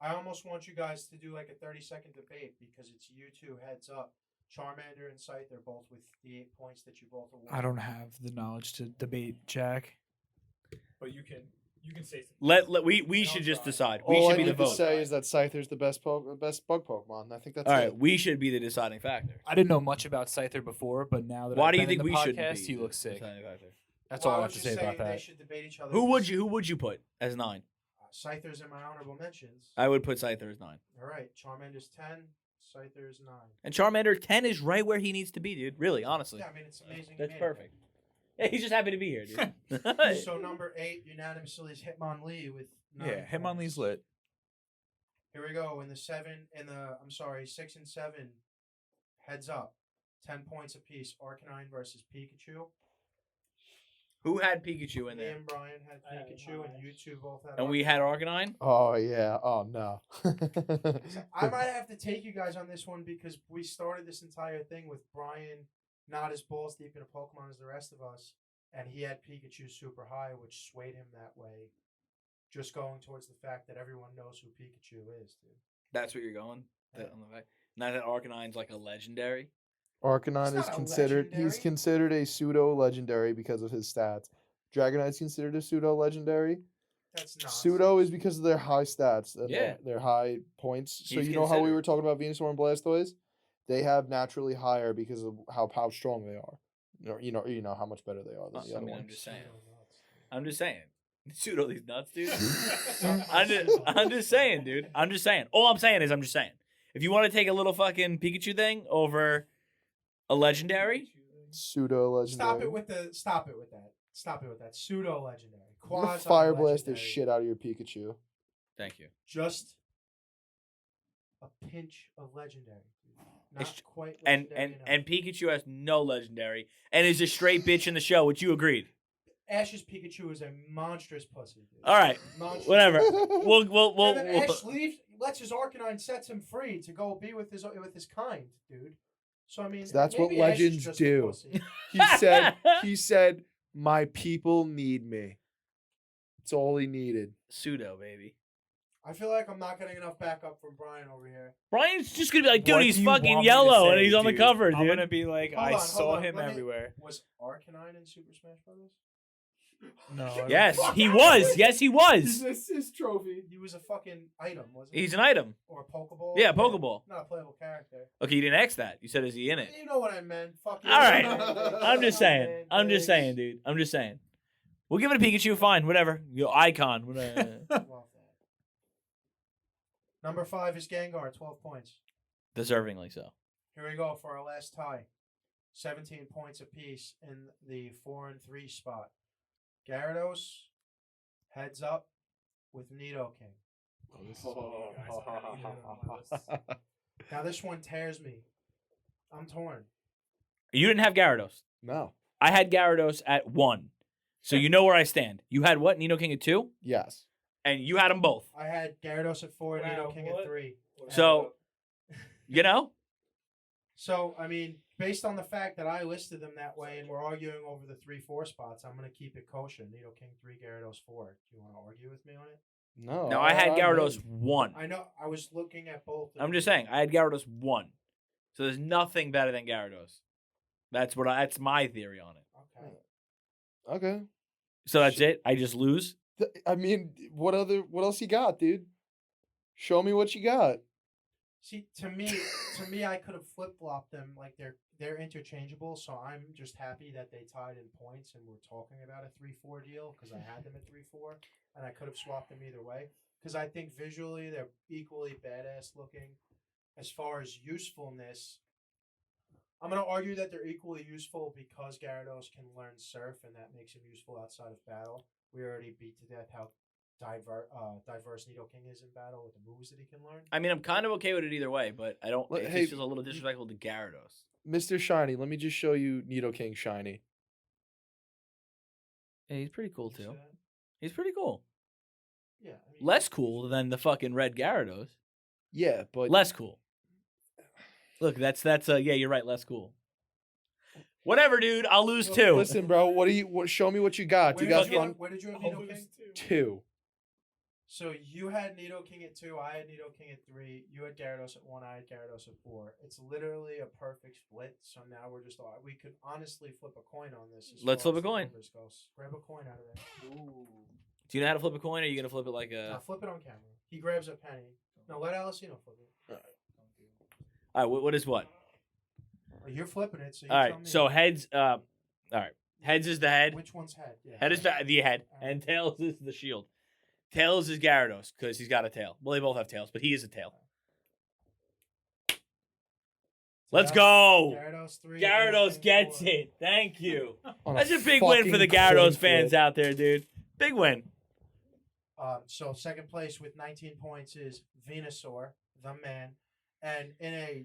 I almost want you guys to do like a 30-second debate because it's you two heads up. Charmander and Scyther both with the 8 points that you both awarded. I don't have the knowledge to debate Jack. But you can say We something. should just try. decide. We All should I be the need to vote. say is that Scyther's the best bug Pokemon. I think that's All right, it. we should be the deciding factor. I didn't know much about Scyther before, but now that Why I've do you been think in we the should podcast, be he the looks sick. deciding factor? That's Well, all I I have was to just say about saying they that. should debate each other. Who would you put as 9? Scyther's in my honorable mentions. I would put Scyther as 9. All right, Charmander's 10, Scyther's 9. And Charmander 10 is right where he needs to be, dude. Really, honestly. Yeah, I mean, it's amazing. That's you made it. perfect. Yeah, he's just happy to be here, dude. So number 8 unanimously is Hitmonlee with 9 Yeah, Hitmonlee's points. lit. Here we go. In the 6 and 7, heads up. 10 points apiece. Arcanine versus Pikachu. Who had Pikachu in Me there? and Brian had Pikachu, and you two both had. And we had Arcanine? Oh yeah. Oh no. I might have to take you guys on this one because we started this entire thing with Brian not as balls deep in a Pokemon as the rest of us, and he had Pikachu super high, which swayed him that way. Just going towards the fact that everyone knows who Pikachu is, dude. That's what you're going? Yeah. On the back? Not that Arcanine's like a legendary? Arcanine It's is not a considered. He's legendary. considered a pseudo legendary because of his stats. Dragonite's considered a pseudo legendary. That's not Pseudo is because of their high stats and Yeah. their high points. So He's you know how we considered. were talking about Venusaur and Blastoise? They have naturally higher because of how strong they are. You know how much better they are than the I other mean, ones. I'm just saying. I'm just saying. Pseudo these nuts, dude. I'm just saying, dude. I'm just saying. All I'm saying is I'm just saying. If you want to take a little fucking Pikachu thing over a legendary, Pseudo legendary. Stop it with that. Pseudo legendary. I'm gonna Quasi fire blast the legendary. shit out of your Pikachu. thank you. Just a pinch of legendary. Not It's- quite And legendary and enough. Pikachu has no legendary and is a straight bitch in the show, which you agreed. Ash's Pikachu is a monstrous pussy. Dude. All right, Monstrous. whatever. We'll And then Ash leaves, lets his Arcanine, sets him free to go be with his kind, dude. So I mean, So that's what maybe Ash is legends just a do. pussy. He said, "My people need me." That's all he needed. pseudo baby. I feel like I'm not getting enough backup from Brian over here. Brian's just gonna be like, dude, What he's do you want fucking me to yellow and say, he's on the dude? cover, I'm dude. gonna be like, I saw him Let me- everywhere. Was Arcanine in Super Smash Brothers? No. I don't Yes, think- he was. Yes, he was. his trophy. He was a fucking item, wasn't he? He's an item. Or a Pokeball. Yeah, Pokeball. Not a playable character. Okay, you didn't X that. You said, is he in it? You know what I meant. Fuck you. All right. Man, I'm just saying. man, I'm just thanks. saying, dude. I'm just saying. We'll give it a Pikachu. Fine, whatever. Your icon. Whatever. Love that. Number 5 is Gengar, 12 points. Deservingly so. Here we go for our last tie. 17 points apiece in the 4 and 3 spot. Gyarados, heads up with Nidoking. Now this one tears me. I'm torn. You didn't have Gyarados. No. I had Gyarados at 1. So you know where I stand. You had what? Nidoking at 2? Yes. and you had them both. I had Gyarados at 4 and Wow, Nidoking at what? 3. So, you know, So, I mean, based on the fact that I listed them that way and we're arguing over the 3-4 spots, I'm going to keep it kosher. Nidoking 3, Gyarados 4. Do you want to argue with me on it? No. now I had I'm Gyarados in. 1. I know. I was looking at both. I'm just saying, I had Gyarados 1. So there's nothing better than Gyarados. That's my theory on it. Okay. Okay. So that's it. I just lose. I mean, what else you got, dude? Show me what you got. See, to me, I could have flip flopped them. Like they're interchangeable. So I'm just happy that they tied in points and we're talking about a 3-4 deal because I had them at 3-4 and I could have swapped them either way. Because I think visually they're equally badass looking. As far as usefulness, I'm gonna argue that they're equally useful because Gyarados can learn Surf and that makes him useful outside of battle. We already beat to death how diverse Nidoking is in battle with the moves that he can learn. I mean, I'm kind of okay with it either way, but I don't. Well, It's hey, just a little disrespectful to Gyarados. Mr. Shiny, let me just show you Nidoking Shiny. Yeah, he's pretty cool You too. said- He's pretty cool. Yeah. I mean, Less cool than the fucking red Gyarados. Yeah, but Less cool. Look, that's yeah, you're right. Less cool. Whatever, dude. I'll lose too. listen, bro. Show me what you got. Where You got did you fun. have, where did you have I'll Nidoking? lose too. 2. So you had Nidoking at 2, I had Nidoking at 3, you had Gyarados at 1, I had Gyarados at 4. It's literally a perfect split. So now we're just we could honestly flip a coin on this. As Let's far flip as a the coin. numbers goes. Grab a coin out of there. Do you know how to flip a coin, or are you gonna flip it like Now a? flip it on camera. He grabs a penny. No, let Alessino flip it. All right. What is what? Well, you're flipping it, so you All tell right. me. So heads. All right. Heads is the head. Which one's head? Yeah. Head is the head, and tails is the shield. Tails is Gyarados because he's got a tail. Well, they both have tails, but he is a tail. So Let's that's go. Gyarados 3. Gyarados Nidoking gets 4. it. Thank you. On That's a big win for the fucking Gyarados coin fans flip. out there, dude. Big win. So second place with 19 points is Venusaur, the man, and in a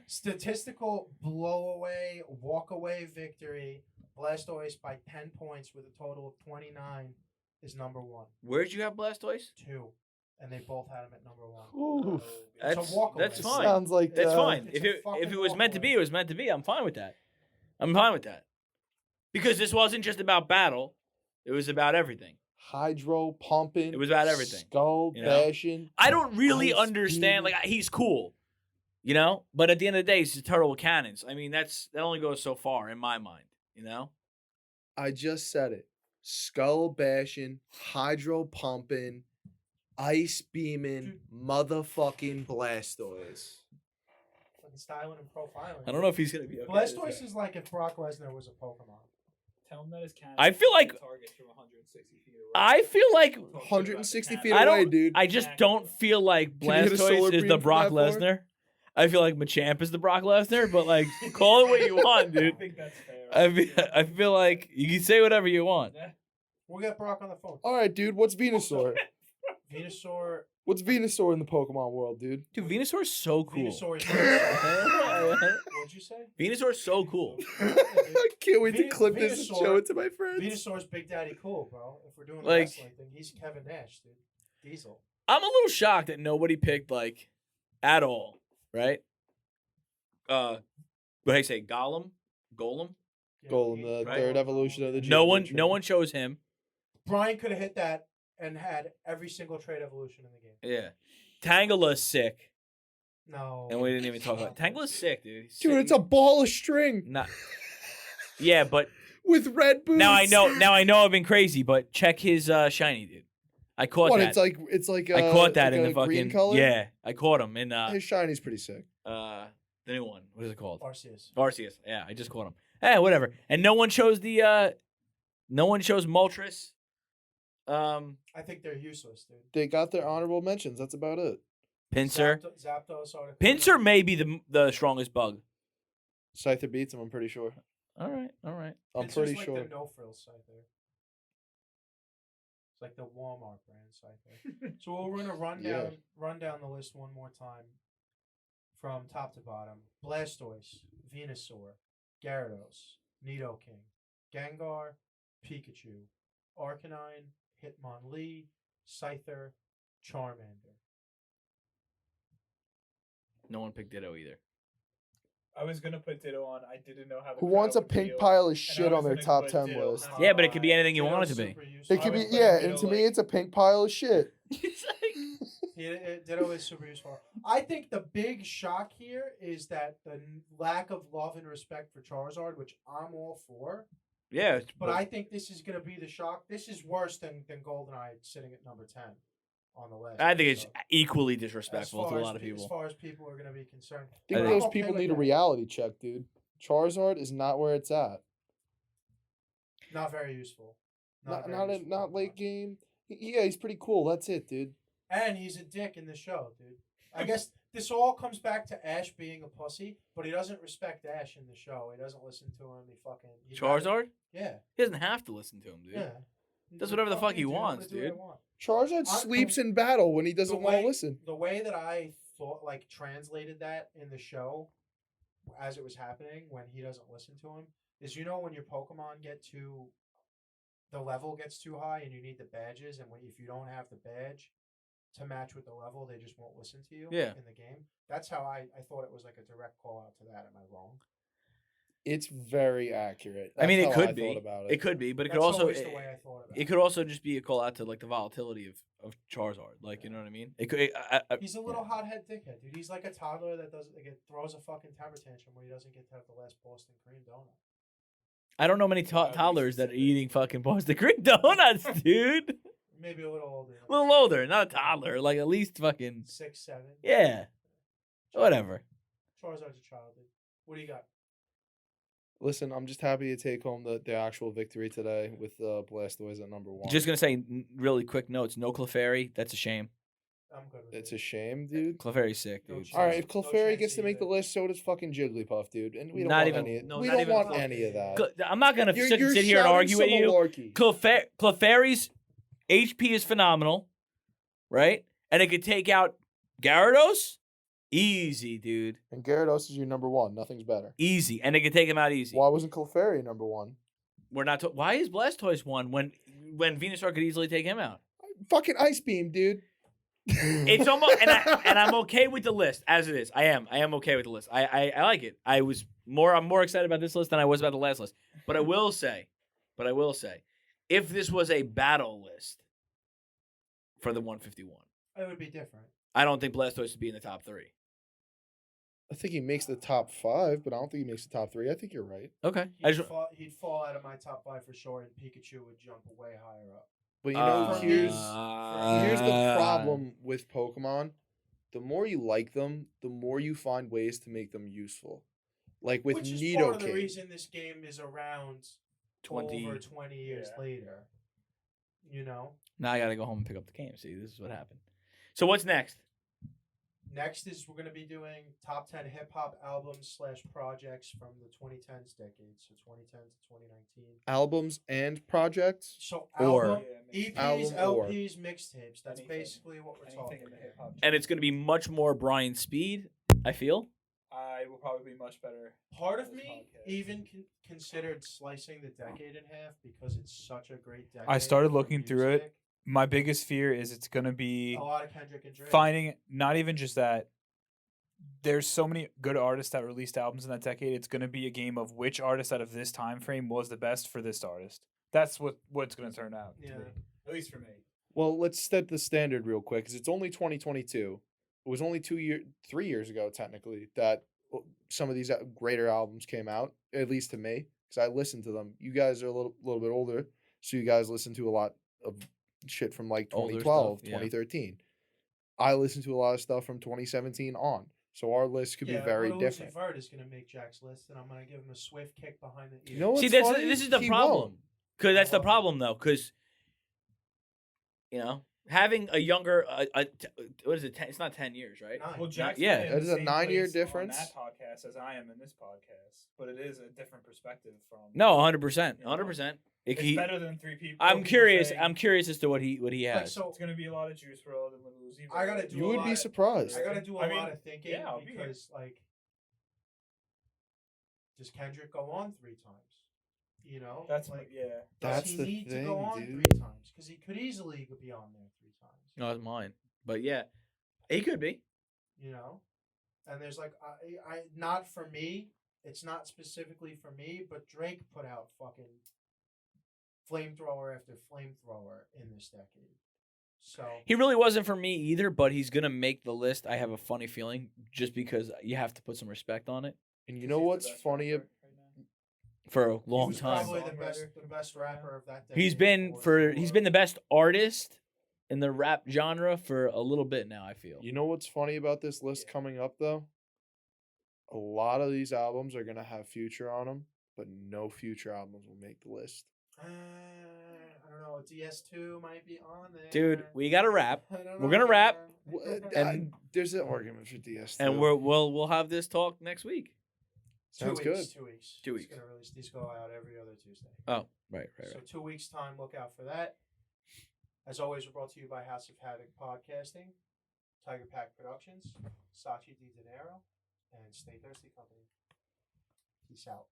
statistical blow-away, walk-away victory, Blastoise by 10 points with a total of 29 is number 1. Where'd you have Blastoise? 2, and they both had him at number 1. Ooh, It's a That's walk-away. that's fine. sounds like That's fine. It's If a it fucking was meant to be, walkaway. it was meant to be. I'm fine with that. I'm fine with that. Because this wasn't just about battle; it was about everything. Hydro pumping. It was about everything, Skull you know? bashing. I don't really Ice understand. beam. Like he's cool, you know. But at the end of the day, he's a turtle with cannons. I mean, that only goes so far in my mind, you know. I just said it. Skull bashing, hydro pumping, ice beaming, motherfucking Blastoise. Fucking styling and profiling. I don't know if he's gonna be okay. Blastoise is like if Brock Lesnar was a Pokemon. Tell him that his cannon. I feel like- targets from 160 feet away. I feel like 160 feet I away, don't. dude. I just don't feel like Can you hit a solar Blastoise is beam the from Brock that far? Lesnar. I feel like Machamp is the Brock Lesnar, but like, call it what you want, I dude. think that's fair. I feel like you can say whatever you want. We'll get Brock on the phone. All right, dude. What's Venusaur? Venusaur. What's Venusaur in the Pokemon world, dude? Dude, Venusaur is so cool. Venusaur is What'd you say? Venusaur is so cool. I can't wait to Ven- clip this and Venusaur- show it to my friends. Venusaur's Big Daddy cool, bro. If we're doing the Like- wrestling thing, he's Kevin Nash, dude. Diesel. I'm a little shocked that nobody picked like at all, right? What do I say? Golem? Yeah, Golem, he- the Right. third evolution of the No one Geodude. chose him. Brian could have hit that and had every single trade evolution in the game. Yeah. Tangela's sick. No. And we didn't even talk about Tangela's sick, dude. He's Dude, sick. it's a ball of string Not. Yeah, but with red boots. now I know I've been crazy, but check his shiny, dude. I caught What? that. It's like. I caught that like in a the fucking green color. yeah. I caught him in His shiny's pretty sick. the new one. What is it called? Arceus. Arceus. Yeah, I just caught him. Eh, whatever. And no one chose Moltres. I think they're useless, dude. They got their honorable mentions. That's about it. Pinsir. Zapdos. Articuno. Pinsir may be the strongest bug. Scyther beats him. I'm pretty sure. All right. I'm Pinsir's pretty like sure. the no frills Scyther. It's like the Walmart brand Scyther. So we'll run down the list one more time from top to bottom. Blastoise, Venusaur, Gyarados, Nidoking, Gengar, Pikachu, Arcanine, Hitmonlee, Scyther, Charmander. No one picked Ditto either. I was gonna put Ditto on. I didn't know how. Who wants a pink pile of shit on their top 10 list? Yeah, but it could be anything you want it to be. Super useful. It could be, yeah, and to me, it's a pink pile of shit. Ditto is super useful. I think the big shock here is that the lack of love and respect for Charizard, which I'm all for. Yeah, But I think this is going to be the shock. This is worse than GoldenEye sitting at number 10 on the list. I think it's So, equally as disrespectful far to a as lot of pe- As people. far as people are going to be concerned. I think I those I'm okay people with need a that. reality check, dude. Charizard is not where it's at. Not very useful. Not very not, useful not Pokemon. late game. Yeah, he's pretty cool. That's it, dude. And he's a dick in the show, dude. I guess this all comes back to Ash being a pussy, but he doesn't respect Ash in the show. He doesn't listen to him. He Charizard? Yeah. He doesn't have to listen to him, dude. Yeah. Does whatever the fuck he I'm gonna wants, do what I dude. want. Charizard I- sleeps in battle when he doesn't want to listen. The way that I thought, like, translated that in the show as it was happening when he doesn't listen to him is, when your Pokemon the level gets too high and you need the badges, and if you don't have the badge to match with the level, they just won't listen to you Yeah. in the game. That's how I thought it was like a direct call out to that. Am I wrong? It's very accurate. I mean, That's it how could I be. thought about It could be, but it That's could also always the way I thought about it could also just be a call out to like the volatility of Charizard. Like, you know what I mean? It could. He's a little hothead dickhead, dude. He's like a toddler that throws a fucking temper tantrum when he doesn't get to have the last Boston cream donut. I don't know many toddlers that are eating fucking Boston cream donuts, dude. Maybe a little older. A little older, not a toddler. Like at least fucking 6, 7. yeah, whatever. Charizard's a child, dude. What do you got? Listen, I'm just happy to take home the actual victory today with Blastoise at number 1. Just gonna say really quick notes. No Clefairy. That's a shame. I'm good with It's it. a shame, dude. Clefairy's sick, No dude. chance. All right, if No Clefairy chance gets to make the either. list, so does fucking Jigglypuff, dude. And we don't Not want even- any. no, we not don't even want fucking- any of that. I'm not gonna You're sit here and shouting argue with some you. malarkey. Clefairy's HP is phenomenal, right? And it could take out Gyarados. Easy, dude. And Gyarados is your number 1. Nothing's better. Easy. And it could take him out easy. Why wasn't Clefairy number 1? We're not. Why is Blastoise one when Venusaur could easily take him out? Fucking Ice Beam, dude. It's almost and I'm okay with the list as it is. I am okay with the list. I like it. I'm more excited about this list than I was about the last list. But I will say, if this was a battle list for the 151, It would be different. I don't think Blastoise would be in the top 3. I think he makes the top 5, but I don't think he makes the top 3. I think you're right. Okay. He'd fall out of my top 5 for sure, and Pikachu would jump way higher up. But you know, For me- here's the problem with Pokemon. The more you like them, the more you find ways to make them useful. Like with Which is part of the Nidoking. reason this game is around 20. over 20 years later. Now I gotta go home and pick up the game. See, this is what happened. So what's next? Next is we're going to be doing top 10 hip hop albums / projects from the 2010s decade, so 2010 to 2019. Albums and projects. So Or- album, EPs, Album or. LPs, mixtapes. That's Anything. basically what we're talking Anything in the hip about. hop. And it's gonna be much more Brian Speed. I feel. I will probably be much better. Part of this me podcast. even considered slicing the decade in half because it's such a great decade. I started for looking through it. music. My biggest fear is it's gonna be A lot of Kendrick and Drake. finding not even just that. There's so many good artists that released albums in that decade. It's gonna be a game of which artist out of this time frame was the best for this artist. That's what it's gonna turn out. to Yeah. be. At least for me. Well, let's set the standard real quick because it's only 2022. It was only 3 years ago, technically, that some of these greater albums came out, at least to me, because I listened to them. You guys are a little bit older, so you guys listen to a lot of shit from like Older 2012, stuff, yeah. 2013. I listened to a lot of stuff from 2017 on, so our list could be very different. Vert is going to make Jack's list, and I'm going to give him a swift kick behind the ear. You know what's See, this funny? is the He problem. won't. Because that's the love it. problem, though. Because having a younger, what is it? It's not 10 years, right? Nine. Well, Jack's yeah. in That the is a same 9-year place difference. on that podcast as I am in this podcast, but it is a different perspective from. No, 100%, Yeah. 100%. It's better than 3 people. I'm people curious. saying, I'm curious as to what he Like, has. so It's gonna be a lot of Juice WRLD and Lil Uzi. I gotta do You a would lot be of- surprised. I got to do a I mean, lot of thinking yeah, I'll be here. because, like, does Kendrick go on 3 times? That's like, yeah. does That's he the need to thing, go on dude. 3 times? Because because he could easily be on there 3 times. No, it's mine. But yeah, he could be. You know, and there's like I not for me. It's not specifically for me, but Drake put out fucking flamethrower after flamethrower in this decade. So He really wasn't for me either, but he's gonna make the list. I have a funny feeling, just because you have to put some respect on it And you know what's funny? for a he long was time. probably the best rapper of that decade. He's been the best artist in the rap genre for a little bit now, I feel. You know what's funny about this list coming up though? A lot of these albums are gonna have Future on them, but no Future albums will make the list. I don't know. DS2 might be on there. Dude, we got to rap. I don't We're know, gonna rap, man. and- There's an argument for DS2. and we'll have this talk next week. Sounds 2 weeks, good. 2 weeks. 2 It's weeks. gonna release. These go out every other Tuesday. Oh, right. So 2 weeks time, look out for that. As always, we're brought to you by House of Havoc Podcasting, Tiger Pack Productions, Sachi Di Dinero, and Stay Thirsty Company. Peace out.